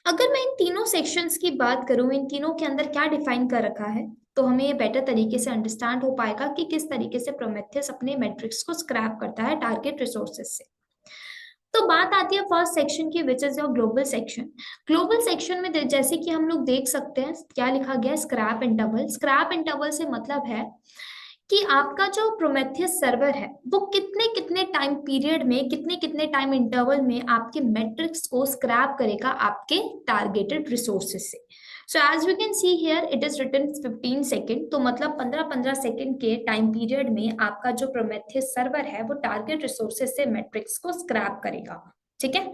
अगर मैं इन तीनों सेक्शंस की बात करूं, इन तीनों के अंदर क्या डिफाइन कर रखा है, तो हमें ये बेटर तरीके से अंडरस्टैंड हो पाएगा कि किस तरीके से प्रोमेथियस अपने मैट्रिक्स को स्क्रैप करता है टारगेट रिसोर्सेज से। तो बात आती है फर्स्ट सेक्शन की which is your global section. Global section में जैसे कि हम लोग देख सकते हैं क्या लिखा गया है, स्क्रैप इंटरवल। स्क्रैप इंटरवल से मतलब है कि आपका जो प्रोमेथियस सर्वर है वो कितने कितने टाइम पीरियड में, कितने कितने टाइम इंटरवल में आपके मैट्रिक्स को स्क्रैप करेगा आपके टारगेटेड रिसोर्सेज से। So as we can see here it is written 15 second, तो मतलब 15-15 सेकेंड के टाइम पीरियड में आपका जो प्रोमेथियस सर्वर है वो टारगेट रिसोर्सेज से मैट्रिक्स को स्क्रैप करेगा। ठीक है।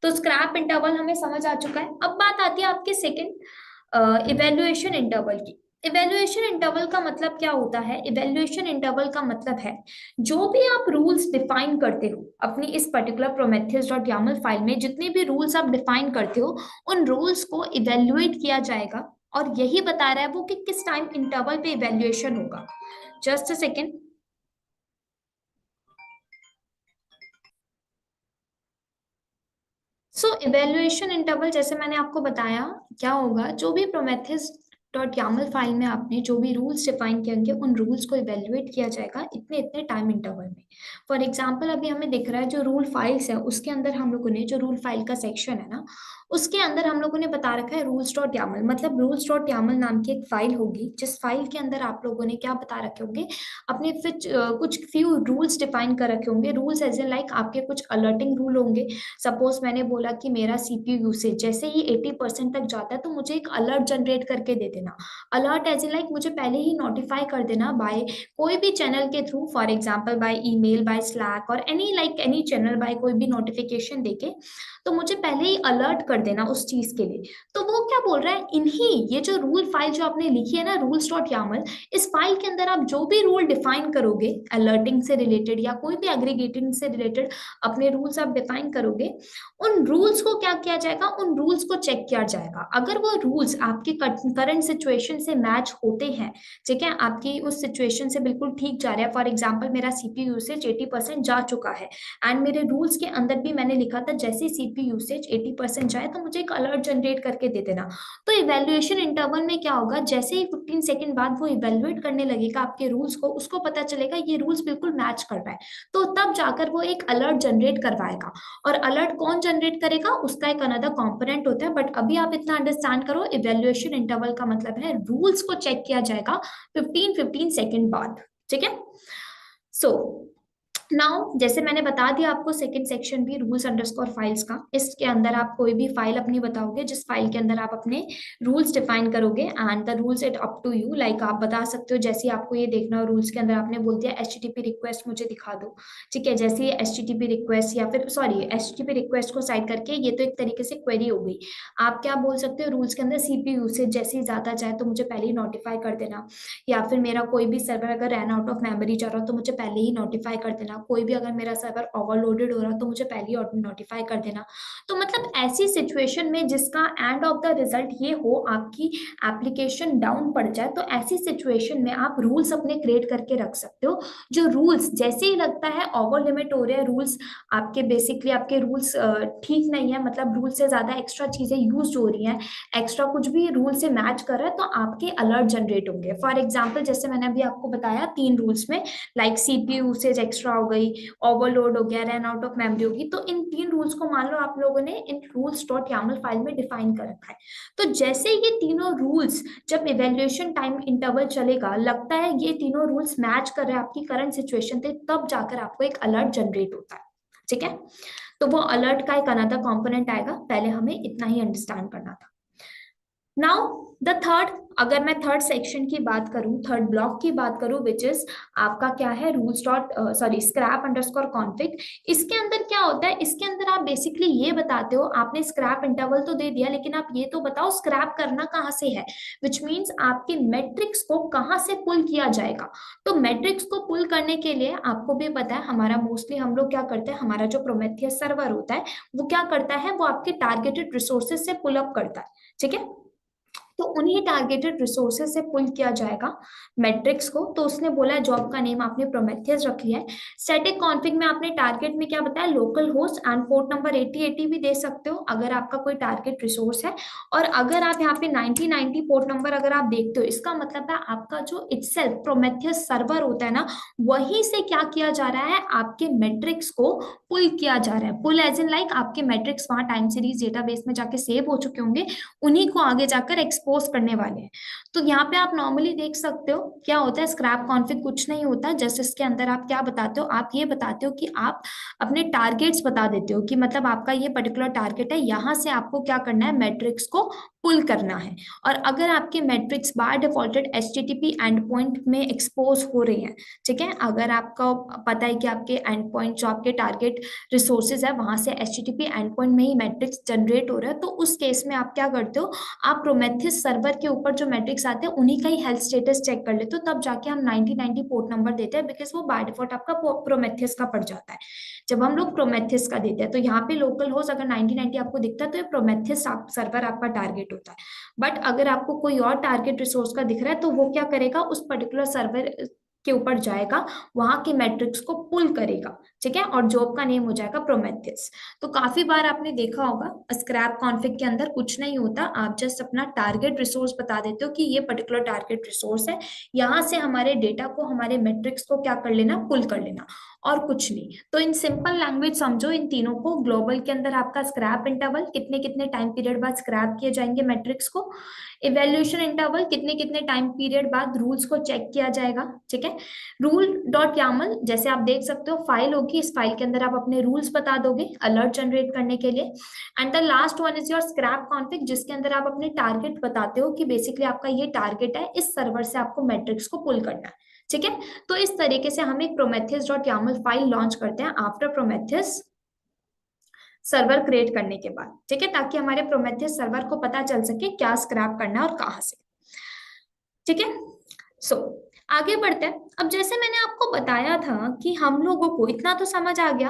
तो स्क्रैप इंटरवल हमें समझ आ चुका है। अब बात आती है आपके सेकंड इवेल्युएशन इंटरवल की। इवेल्युएशन इंटरवल का मतलब क्या होता है? इवेल्युएशन इंटरवल का मतलब है जो भी आप रूल्स डिफाइन करते हो अपनी इस particular Prometheus dot Yamala file में, जितने भी रूल्स आप डिफाइन करते हो उन रूल्स को इवेल्युएट किया जाएगा, और यही बता रहा है वो कि किस टाइम इंटरवल पे इवेल्युएशन होगा। Just a second. So evaluation interval जैसे मैंने आपको बताया क्या होगा, जो भी प्रोमेथियस डॉट यामल फाइल में आपने जो भी रूल्स डिफाइन किए उन रूल्स को इवेल्युएट किया जाएगा इतने इतने टाइम इंटरवल में। फॉर एग्जांपल अभी हमें दिख रहा है जो रूल फाइल्स है उसके अंदर हम लोगों ने जो रूल फाइल का सेक्शन है ना, उसके अंदर हम लोगों ने बता रखा है रूल्स डॉट यामल, मतलब रूल्स डॉट यामल नाम की एक फाइल होगी जिस फाइल के अंदर आप लोगों ने क्या बता रखे होंगे, अपने कुछ फ्यू रूल्स डिफाइन कर रखे होंगे। रूल्स एज ए लाइक आपके कुछ अलर्टिंग रूल होंगे। सपोज मैंने बोला कि मेरा सीपीयू यूसेज जैसे ही 80% तक जाता है तो मुझे एक अलर्ट जनरेट करके दे देना। अलर्ट एज ए लाइक मुझे पहले ही नोटिफाई कर देना बाय कोई भी चैनल के through, for example by email, by Slack और any like any channel, by कोई भी नोटिफिकेशन देके तो मुझे पहले ही अलर्ट कर देना उस चीज के लिए। तो वो क्या बोल रहा है, इन्हीं ये जो रूल फाइल जो आपने लिखी है ना रूल्स डॉट यामल, इस फाइल के अंदर आप जो भी रूल डिफाइन करोगे अलर्टिंग से रिलेटेड या कोई भी एग्रीगेटिंग से रिलेटेड अपने रूल्स आप डिफाइन करोगे, उन रूल्स को क्या किया जाएगा, उन रूल्स को चेक किया जाएगा। अगर वो रूल्स आपके करंट सिचुएशन से मैच होते हैं, ठीक है, आपकी उस सिचुएशन से बिल्कुल ठीक जा रहा है, फॉर एग्जांपल मेरा सीपीयू यूसेज 80% जा चुका है एंड मेरे रूल्स के अंदर भी मैंने लिखा था जैसे सीपीयू यूसेज 80% जाए तो मुझे एक अलर्ट जनरेट करके दे देना। तो इवेल्युएशन इंटरवल में क्या होगा, जैसे ही 15 सेकंड बाद वो इवेल्युएट करने लगेगा आपके रूल्स को, उसको पता चलेगा ये रूल्स बिल्कुल मैच कर रहा है, तो तब जाकर वो एक अलर्ट जनरेट करवाएगा। और अलर्ट कौन जनरेट करेगा उसका एक अनदर कंपोनेंट होता है, बट अभी आप इतना अंडरस्टैंड करो इवेल्युएशन इंटरवल का मतलब है रूल्स को चेक किया जाएगा 15 सेकंड बाद। ठीक है। सो नाउ जैसे मैंने बता दिया आपको सेकंड सेक्शन भी रूल्स अंडरस्कोर फाइल्स का, इसके अंदर आप कोई भी फाइल अपनी बताओगे जिस फाइल के अंदर आप अपने रूल्स डिफाइन करोगे and the rules it up to you, like आप बता सकते हो जैसे आपको ये देखना हो रूल्स के अंदर आपने बोल दिया एचटीटीपी रिक्वेस्ट मुझे दिखा दो। ठीक है, जैसे ये एचटीटीपी रिक्वेस्ट या फिर सॉरी एचटीटीपी रिक्वेस्ट को साइड करके ये तो एक तरीके से क्वेरी हो गई, आप क्या बोल सकते हो रूल्स के अंदर सीपीयू यूसेज जैसे ही ज्यादा जाए तो मुझे पहले ही नोटिफाई कर देना, या फिर मेरा कोई भी सर्वर अगर रन आउट ऑफ मेमोरी जा रहा हो तो मुझे पहले ही नोटिफाई कर देना, कोई भी अगर मेरा सर्वर ओवरलोडेड हो रहा तो मुझे पहले ही नोटिफाई कर देना। तो मतलब ऐसी सिचुएशन में जिसका एंड ऑफ द रिजल्ट ये हो आपकी एप्लीकेशन डाउन पड़ जाए, तो ऐसी सिचुएशन में आप रूल्स अपने क्रिएट करके रख सकते हो। जो रूल्स जैसे ही लगता है ओवर लिमिट हो रहे हैं रूल्स आपके, बेसिकली आपके रूल्स ठीक नहीं है, मतलब रूल से ज्यादा एक्स्ट्रा चीजें यूज हो रही हैं, एक्स्ट्रा कुछ भी रूल से मैच कर रहा है, तो आपके अलर्ट जनरेट होंगे। फॉर एग्जाम्पल जैसे मैंने अभी आपको बताया 3 रूल्स में, लाइक सीपीयू यूसेज एक्स्ट्रा हो गई, ओवरलोड हो गया, रन आउट ऑफ मेमोरी होगी, तो इन 3 रूल्स को मान लो आप लोगों ने इन रूल्स डॉट यामल फाइल में डिफाइन कर रखा है। तो जैसे ये तीनों रूल्स जब इवेल्युएशन टाइम इंटरवल चलेगा, लगता है ये तीनों रूल्स मैच कर रहे हैं आपकी करंट सिचुएशन से, तब जाकर आपको एक अलर्ट जनरेट होता है। ठीक है, तो वो अलर्ट का एक अनदर कंपोनेंट आएगा, पहले हमें इतना ही अंडरस्टैंड करना था। नाउ द थर्ड, अगर मैं थर्ड सेक्शन की बात करूं, थर्ड ब्लॉक की बात करूं, विच इज आपका क्या है rules dot sorry scrap underscore config. इसके अंदर क्या होता है, इसके अंदर आप बेसिकली ये बताते हो, आपने स्क्रैप इंटरवल तो दे दिया लेकिन आप ये तो बताओ स्क्रैप करना कहाँ से है, विच मीन्स आपके मैट्रिक्स को कहाँ से पुल किया जाएगा। तो मैट्रिक्स को पुल करने के लिए आपको भी पता है हमारा मोस्टली हम लोग क्या करते हैं, हमारा जो प्रोमेथियस सर्वर होता है वो क्या करता है, वो आपके टारगेटेड रिसोर्सेज से पुल अप करता है। ठीक है, तो उन्हीं टारगेटेड रिसोर्सेज से पुल किया जाएगा मैट्रिक्स को। तो उसने बोला है जॉब का नेम आपने प्रोमेथियस रख लिया है। स्टैटिक कॉन्फिग में आपने टारगेट में क्या बताया, local host and port number 8080 भी दे सकते हो अगर आपका कोई टारगेट रिसोर्स है। और अगर आप यहाँ पे 9090 पोर्ट नंबर अगर आप देखते हो, इसका मतलब है आपका जो इटसेल्फ प्रोमेथियस सर्वर होता है ना, वहीं से क्या किया जा रहा है, आपके मैट्रिक्स को पुल किया जा रहा है। पुल एज इन लाइक आपके मैट्रिक्स वहां टाइम सीरीज डेटाबेस में जाके सेव हो चुके होंगे, उन्हीं को आगे जाकर एक्सपोर्ट एक्सपोज करने वाले हैं। तो यहाँ पे आप नॉर्मली देख सकते हो क्या होता है, स्क्रैप कॉन्फिग कुछ नहीं होता, जस्ट इसके अंदर आप क्या बताते हो, आप ये बताते हो कि आप अपने टारगेट्स बता देते हो कि मतलब आपका ये पर्टिकुलर टारगेट है, यहाँ से आपको क्या करना है, मैट्रिक्स को पुल करना है। और अगर आपके matrix bye defaulted HTTP and point में एक्सपोज हो रहे हैं, ठीक है, अगर आपको पता है कि आपके एंड पॉइंट जो आपके टारगेट रिसोर्सेज है वहां से एचटीटीपी एंड पॉइंट में ही मैट्रिक्स जनरेट हो रहा है, तो उस केस में आप क्या करते हो, आप प्रोमेथियस सर्वर के ऊपर जो मैट्रिक्स आते हैं उन्हीं का ही हेल्थ स्टेटस चेक कर लेते हो, तब जाके हम 9090 पोर्ट नंबर देते हैं, बिकॉज वो बाय डिफॉल्ट आपका प्रोमेथियस का पड़ जाता है जब हम लोग प्रोमेथियस का देते हैं। तो यहाँ पे लोकल होस्ट अगर 9090 आपको दिखता है तो ये प्रोमेथियस सर्वर आपका टारगेट होता है। बट अगर आपको कोई और टारगेट रिसोर्स का दिख रहा है तो वो क्या करेगा, उस पर्टिकुलर सर्वर के ऊपर जाएगा, वहां के मैट्रिक्स को पुल करेगा, ठीक है, और जॉब का नेम हो जाएगा प्रोमेथियस। तो काफी बार आपने देखा होगा स्क्रैप कॉन्फिग के अंदर कुछ नहीं होता, आप जस्ट अपना टारगेट रिसोर्स बता देते हो कि ये पर्टिकुलर टारगेट रिसोर्स है, यहाँ से हमारे डेटा को, हमारे मैट्रिक्स को क्या कर लेना, पुल कर लेना, और कुछ नहीं। तो इन सिंपल लैंग्वेज समझो इन तीनों को, ग्लोबल के अंदर आपका स्क्रैप इंटरवल, कितने कितने टाइम पीरियड बाद स्क्रैप किए जाएंगे मैट्रिक्स को, इवेल्यूशन इंटरवल, कितने कितने टाइम पीरियड बाद रूल्स को चेक किया जाएगा, ठीक है, रूल डॉट यामल, जैसे आप देख सकते हो फाइल होगी, इस फाइल के अंदर आप अपने रूल्स बता दोगे अलर्ट जनरेट करने के लिए, and the last one is your scrap config, जिसके अंदर आप अपने टारगेट बताते हो कि बेसिकली आपका ये टारगेट है, इस सर्वर से आपको मैट्रिक्स को पुल करना है, ठीक है। तो इस तरीके से हम एक Prometheus dot Yamala file launch करते हैं आफ्टर प्रोमेथियस सर्वर क्रिएट करने के बाद, ठीक है, ताकि हमारे प्रोमेथियस सर्वर को पता चल सके क्या स्क्रैप करना है और कहां से, ठीक है। सो आगे बढ़ते हैं। अब जैसे मैंने आपको बताया था कि हम लोगों को इतना तो समझ आ गया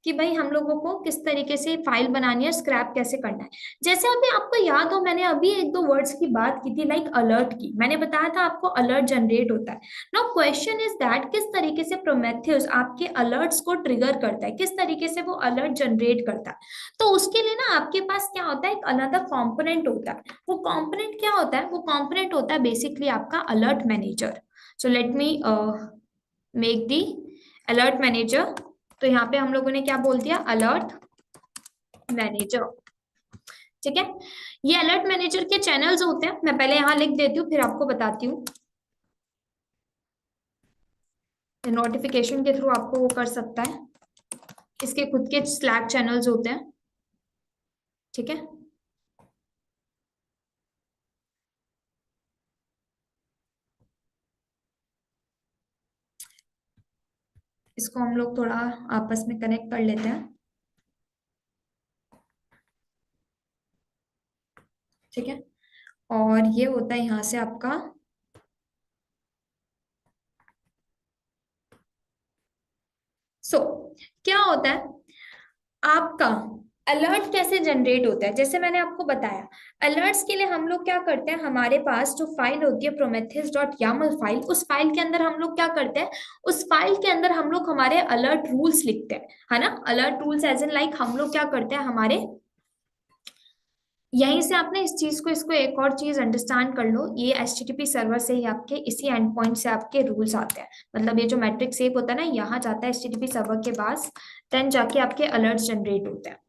कि भाई हम लोगों को किस तरीके से फाइल बनानी है, स्क्रैप कैसे करना है। जैसे अभी आपको याद हो, मैंने अभी एक दो वर्ड्स की बात की थी, लाइक अलर्ट की, मैंने बताया था आपको अलर्ट जनरेट होता है। नाउ क्वेश्चन इज दैट किस तरीके से प्रोमेथियस आपके अलर्ट्स को ट्रिगर करता है, किस तरीके से वो अलर्ट जनरेट करता है। तो उसके लिए ना आपके पास क्या होता है, एक अनदर कॉम्पोनेंट होता है। वो कॉम्पोनेंट क्या होता है, वो कॉम्पोनेंट होता है बेसिकली आपका alert manager. So let me make the alert manager. तो यहाँ पे हम लोगों ने क्या बोल दिया, अलर्ट मैनेजर, ठीक है। ये अलर्ट मैनेजर के चैनल्स होते हैं, मैं पहले यहाँ लिख देती हूँ फिर आपको बताती हूँ। नोटिफिकेशन के थ्रू आपको वो कर सकता है, इसके खुद के स्लैक चैनल्स होते हैं, ठीक है। इसको हम लोग थोड़ा आपस में कनेक्ट कर लेते हैं, ठीक है। और ये होता है यहाँ से आपका क्या होता है आपका अलर्ट कैसे जनरेट होता है। जैसे मैंने आपको बताया, अलर्ट्स के लिए हम लोग क्या करते हैं, हमारे पास जो फाइल होती है प्रोमेथियस डॉट यामल फाइल, उस फाइल के अंदर हम लोग क्या करते हैं, उस फाइल के अंदर हम लोग हमारे अलर्ट रूल्स लिखते हैं, है ना। Alert rules as in like हम लोग क्या करते हैं, हमारे यहीं से आपने इस चीज को, इसको एक और चीज अंडरस्टैंड कर लो, ये एचटीटीपी सर्वर से ही आपके इसी एंड पॉइंट से आपके रूल्स आते हैं। मतलब ये जो मैट्रिक सेव होता है ना, यहाँ जाता है एचटीटीपी सर्वर के पास, देन जाके आपके अलर्ट जनरेट होते हैं।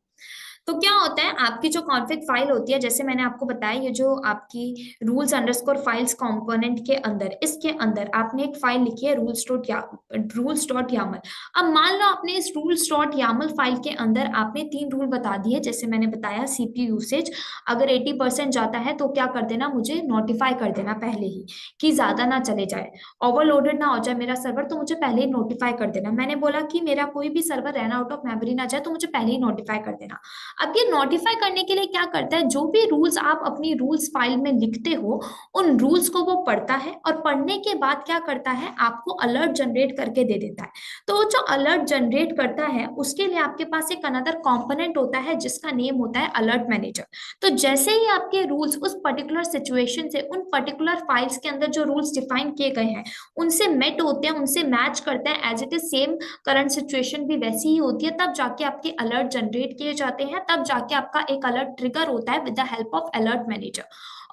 तो क्या होता है, आपकी जो कॉन्फ़िग फाइल होती है, जैसे मैंने आपको बताया, ये जो आपकी रूल्स अंडरस्कोर फाइल्स कंपोनेंट के अंदर, इसके अंदर आपने एक फाइल लिखी है रूल्स डॉट यामल। अब मान लो आपने इस रूल्स डॉट यामल फाइल के अंदर आपने 3 रूल बता दिए, जैसे मैंने बताया सीपीयू यूसेज अगर 80% जाता है तो क्या कर देना, मुझे नोटिफाई कर देना पहले ही, कि ज्यादा ना चले जाए, ओवरलोडेड ना हो जाए मेरा सर्वर, तो मुझे पहले ही नोटिफाई कर देना। मैंने बोला कि मेरा कोई भी server run out of memory ना जाए, तो मुझे पहले ही नोटिफाई कर देना। अब ये नोटिफाई करने के लिए क्या करता है, जो भी रूल्स आप अपनी रूल्स फाइल में लिखते हो, उन रूल्स को वो पढ़ता है, और पढ़ने के बाद क्या करता है, आपको अलर्ट जनरेट करके दे देता है। तो जो अलर्ट जनरेट करता है उसके लिए आपके पास एक अनदर कंपोनेंट होता है जिसका नेम होता है अलर्ट मैनेजर। तो जैसे ही आपके रूल्स उस पर्टिकुलर सिचुएशन से, उन पर्टिकुलर फाइल्स के अंदर जो रूल्स डिफाइन किए गए हैं उनसे मेट होते हैं, उनसे मैच करते हैं, as it is same current situation भी वैसी ही होती है, तब जाके आपके अलर्ट जनरेट किए जाते हैं, तब जाके आपका एक अलर्ट ट्रिगर होता है with the help of alert manager.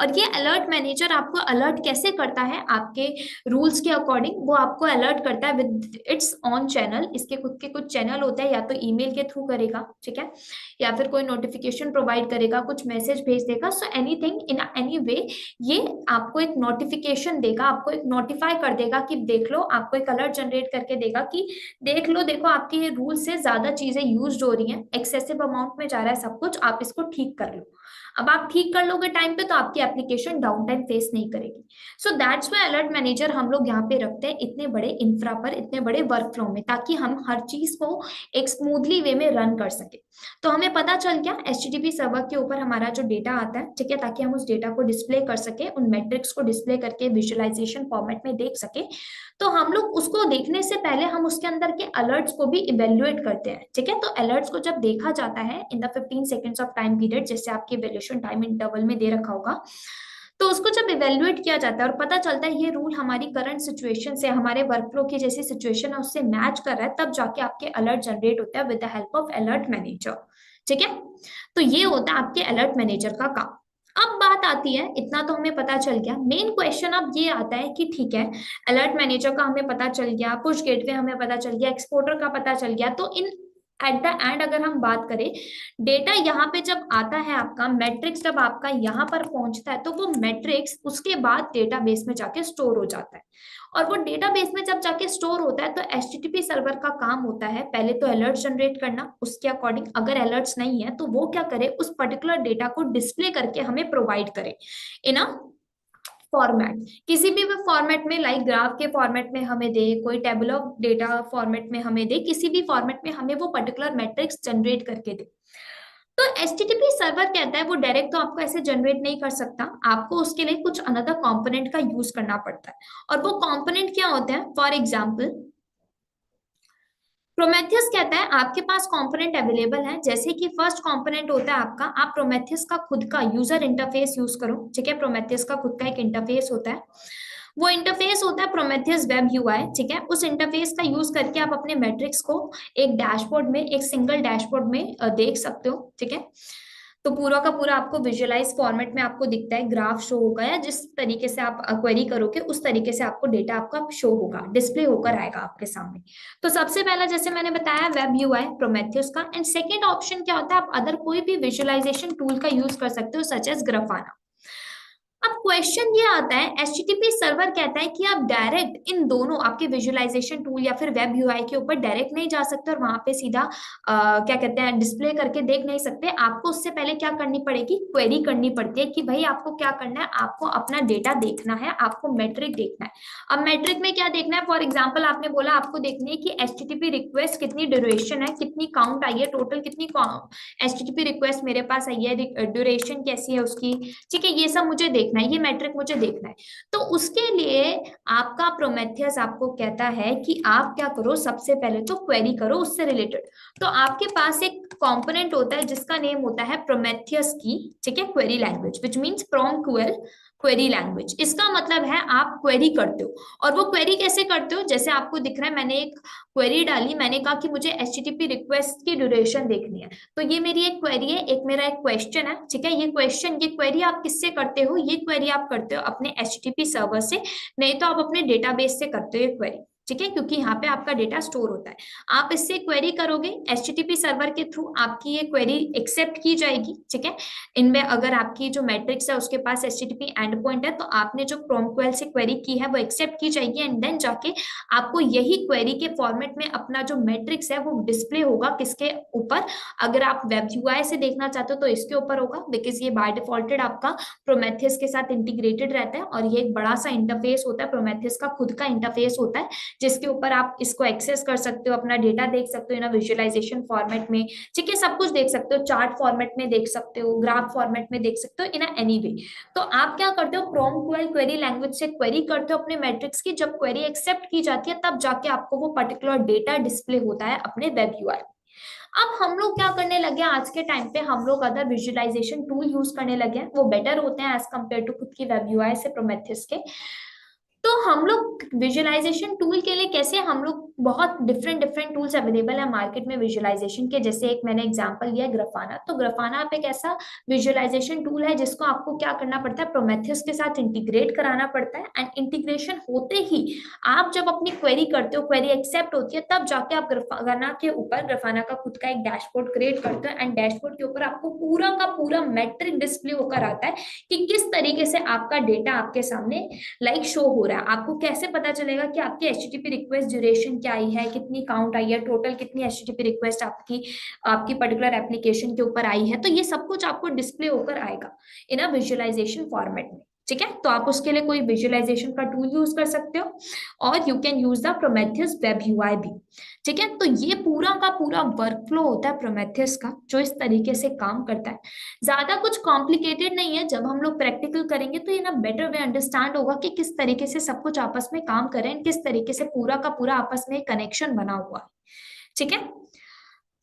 और ये अलर्ट मैनेजर आपको अलर्ट कैसे करता है, आपके रूल्स के अकॉर्डिंग वो आपको अलर्ट करता है विद इट्स ऑन चैनल। इसके खुद के कुछ चैनल होते हैं, या तो ईमेल के थ्रू करेगा, ठीक है, या फिर कोई नोटिफिकेशन प्रोवाइड करेगा, कुछ मैसेज भेज देगा, so anything in any way ये आपको एक नोटिफिकेशन देगा, आपको एक नोटिफाई कर देगा कि देख लो, आपको एक अलर्ट जनरेट करके देगा कि देख लो, देखो आपके ये रूल से ज्यादा चीजें यूज हो रही हैं, एक्सेसिव अमाउंट में जा रहा है सब कुछ, आप इसको ठीक कर लो। अब आप ठीक कर लोगे टाइम पे तो आपकी एप्लीकेशन डाउन टाइम फेस नहीं करेगी। So that's why alert manager हम लोग यहाँ पे रखते हैं इतने बड़े इंफ्रा पर, इतने बड़े वर्क फ्लो में, ताकि हम हर चीज को एक स्मूथली वे में रन कर सके। तो हमें पता चल गया HTTP सर्वर के ऊपर हमारा जो डेटा आता है, ठीक है, ताकि हम उस डेटा को डिस्प्ले कर सके, उन मैट्रिक्स को डिस्प्ले करके विजुअलाइजेशन फॉर्मेट में देख सके। तो हम लोग उसको देखने से पहले हम उसके अंदर के अलर्ट्स को भी इवेल्युएट करते हैं, ठीक है। तो अलर्ट्स को जब देखा जाता है in the 15 seconds of time period, जैसे आपके इवैल्यूएशन टाइम इंटरवल में दे रखा होगा, तो उसको जब इवेल्युएट किया जाता है और पता चलता है ये रूल हमारी करंट सिचुएशन से, हमारे वर्कफ्लो की जैसी सिचुएशन है उससे मैच कर रहा है, तब जाके आपके अलर्ट जनरेट होता है with the help of alert manager, ठीक है। तो ये होता है आपके अलर्ट मैनेजर का काम। अब बात आती है, इतना तो हमें पता चल गया, मेन क्वेश्चन अब ये आता है कि ठीक है, अलर्ट मैनेजर का हमें पता चल गया, पुश गेटवे हमें पता चल गया, एक्सपोर्टर का पता चल गया, तो इन एट द एंड अगर हम बात करें, डेटा यहाँ पे जब आता है, आपका मैट्रिक्स जब आपका यहाँ पर पहुंचता है, तो वो मैट्रिक्स उसके बाद डेटाबेस में जाके स्टोर हो जाता है। और वो डेटाबेस में जब जाके स्टोर होता है तो HTTP सर्वर का काम होता है पहले तो अलर्ट जनरेट करना, उसके अकॉर्डिंग अगर अलर्ट्स नहीं है तो वो क्या करे, उस पर्टिकुलर डेटा को डिस्प्ले करके हमें प्रोवाइड करे इन अ फॉर्मेट, किसी भी फॉर्मेट में, लाइक ग्राफ के फॉर्मेट में हमें दे, कोई टेबल ऑफ डेटा फॉर्मेट में हमें दे, किसी भी फॉर्मेट में हमें वो पर्टिकुलर मैट्रिक्स जनरेट करके दे। तो HTTP सर्वर कहता है वो डायरेक्ट तो आपको ऐसे जनरेट नहीं कर सकता, आपको उसके लिए कुछ अनदर कंपोनेंट का यूज करना पड़ता है। और वो कंपोनेंट क्या होते हैं, फॉर एग्जांपल प्रोमेथियस कहता है आपके पास कंपोनेंट अवेलेबल है, जैसे कि फर्स्ट कंपोनेंट होता है आपका, आप प्रोमेथियस का खुद का यूजर इंटरफेस यूज करो, ठीक है। प्रोमेथियस का खुद का एक इंटरफेस होता है, वो इंटरफेस होता है प्रोमेथियस वेब यूआई, ठीक है। उस इंटरफेस का यूज करके आप अपने मैट्रिक्स को एक डैशबोर्ड में, एक सिंगल डैशबोर्ड में देख सकते हो, ठीक है। तो पूरा का पूरा आपको विजुअलाइज फॉर्मेट में आपको दिखता है, ग्राफ शो होगा, या जिस तरीके से आप क्वेरी करोगे उस तरीके से आपको डेटा आपका शो होगा, डिस्प्ले होकर आएगा आपके सामने। तो सबसे पहला जैसे मैंने बताया वेब यूआई प्रोमेथियस का, एंड सेकेंड ऑप्शन क्या होता है, आप अदर कोई भी विजुअलाइजेशन टूल का यूज कर सकते हो सच एज ग्राफाना। अब क्वेश्चन ये आता है, HTTP सर्वर कहता है कि आप डायरेक्ट इन दोनों आपके विजुअलाइजेशन टूल या फिर वेब यूआई के ऊपर डायरेक्ट नहीं जा सकते और वहां पे सीधा क्या कहते हैं डिस्प्ले करके देख नहीं सकते, आपको उससे पहले क्या करनी पड़ेगी, क्वेरी करनी पड़ती है कि भाई आपको क्या करना है, आपको अपना डेटा देखना है, आपको मैट्रिक देखना है। अब मैट्रिक में क्या देखना है, फॉर एग्जाम्पल आपने बोला आपको देखनी है कि HTTP रिक्वेस्ट कितनी ड्यूरेशन है, कितनी काउंट आई है, टोटल कितनी HTTP रिक्वेस्ट मेरे पास आई है, ड्यूरेशन कैसी है उसकी, ठीक है, ये सब मुझे देखना है, ये मैट्रिक मुझे देखना है। तो उसके लिए आपका प्रोमेथियस आपको कहता है कि आप क्या करो, सबसे पहले तो क्वेरी करो उससे रिलेटेड। तो आपके पास एक कंपोनेंट होता है जिसका नेम होता है प्रोमेथियस की, ठीक है, query language, which means PromQL query language. इसका मतलब है आप क्वेरी करते हो, और वो क्वेरी कैसे करते हो, जैसे आपको दिख रहा है मैंने एक क्वेरी डाली, मैंने कहा कि मुझे HTTP रिक्वेस्ट की ड्यूरेशन देखनी है, तो ये मेरी एक क्वेरी है, एक मेरा एक क्वेश्चन है, ठीक है। ये क्वेश्चन, ये क्वेरी आप किससे करते हो, ये क्वेरी आप करते हो अपने HTTP सर्वर से, नहीं तो आप अपने डेटाबेस से करते हो ये क्वेरी, ठीक है, क्योंकि यहाँ पे आपका डेटा स्टोर होता है। आप इससे क्वेरी करोगे HTTP सर्वर के थ्रू, आपकी ये क्वेरी एक्सेप्ट की जाएगी, ठीक है। इनमें अगर आपकी जो मैट्रिक्स है उसके पास HTTP एंड पॉइंट है, तो आपने जो PromQL से क्वेरी की है वो एक्सेप्ट की जाएगी, एंड देन जाके आपको यही क्वेरी के फॉर्मेट में अपना जो मैट्रिक्स है वो डिस्प्ले होगा किसके ऊपर, अगर आप वेब यूआई से देखना चाहते हो तो इसके ऊपर होगा, बिकॉज ये बाय डिफॉल्टेड आपका प्रोमेथियस के साथ इंटीग्रेटेड रहता है, और ये एक बड़ा सा इंटरफेस होता है, प्रोमेथियस का खुद का इंटरफेस होता है, जिसके ऊपर आप इसको एक्सेस कर सकते हो, अपना डेटा देख सकते हो इन विजुअलाइजेशन फॉर्मेट में, ठीक है, सब कुछ देख सकते हो, चार्ट फॉर्मेट में देख सकते हो, ग्राफ फॉर्मेट में देख सकते हो, इन एनी वे। तो आप क्या करते हो, PromQL क्वेरी लैंग्वेज से क्वेरी करते हो अपने मैट्रिक्स की, जब क्वेरी एक्सेप्ट की जाती है तब जाके आपको वो पर्टिकुलर डेटा डिस्प्ले होता है अपने वेब यूआई। अब हम लोग क्या करने लगे हैं, आज के टाइम पे हम लोग अदर विजुअलाइजेशन टूल यूज करने लगे हैं, वो बेटर होते हैं एज कम्पेयर टू खुद की वेब यूआई से, प्रोमेथियस के। तो हम लोग विजुअलाइजेशन टूल के लिए कैसे हम लोग बहुत डिफरेंट डिफरेंट टूल्स अवेलेबल है मार्केट में विजुअलाइजेशन के। जैसे एक मैंने एग्जांपल लिया ग्राफाना, तो ग्राफाना आप एक ऐसा विजुअलाइजेशन टूल है जिसको आपको क्या करना पड़ता है, प्रोमेथियस के साथ इंटीग्रेट कराना पड़ता है। एंड इंटीग्रेशन होते ही आप जब अपनी क्वेरी करते हो, क्वेरी एक्सेप्ट होती है, तब जाके आप ग्राफाना के ऊपर, ग्राफाना का खुद का एक डैशबोर्ड क्रिएट करते हो। एंड डैशबोर्ड के ऊपर आपको पूरा का पूरा मैट्रिक डिस्प्ले होकर आता है कि किस तरीके से आपका डेटा आपके सामने लाइक शो हो रहा है। आपको कैसे पता चलेगा कि आपकी एचटीटीपी रिक्वेस्ट ड्यूरेशन क्या आई है, कितनी काउंट आई है, टोटल कितनी एचटीटीपी रिक्वेस्ट आपकी आपकी पर्टिकुलर एप्लीकेशन के ऊपर आई है। तो ये सब कुछ आपको डिस्प्ले होकर आएगा इन अ विजुअलाइजेशन फॉर्मेट में। ठीक है, तो आप उसके लिए कोई विजुअलाइजेशन का टूल यूज कर सकते हो, और you can use the Prometheus web UI भी। ठीक है, तो ये पूरा का पूरा वर्कफ्लो होता है प्रोमेथियस का, जो इस तरीके से काम करता है। ज्यादा कुछ कॉम्प्लिकेटेड नहीं है। जब हम लोग प्रैक्टिकल करेंगे तो ये ना बेटर वे अंडरस्टैंड होगा कि किस तरीके से सब कुछ आपस में काम कर रहे हैं, किस तरीके से पूरा का पूरा आपस में कनेक्शन बना हुआ है। ठीक है,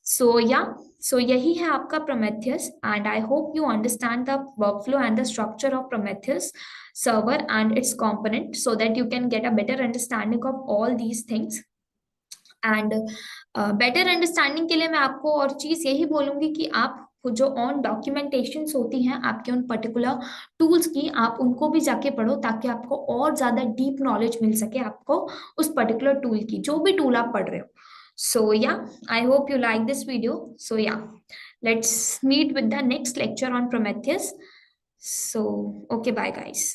सो या सो यही है आपका Prometheus. And I hope you understand the workflow and the structure of Prometheus server and it's component, so that you can get a better understanding of all these things. And better understanding के लिए मैं आपको और चीज यही बोलूंगी कि आप जो ऑन डॉक्यूमेंटेशंस होती हैं आपके उन पर्टिकुलर टूल्स की, आप उनको भी जाके पढ़ो, ताकि आपको और ज्यादा डीप नॉलेज मिल सके आपको उस पर्टिकुलर टूल की, जो भी टूल आप पढ़ रहे हो। So yeah I hope you like this video. So yeah let's meet with the next lecture on Prometheus. So okay, bye guys.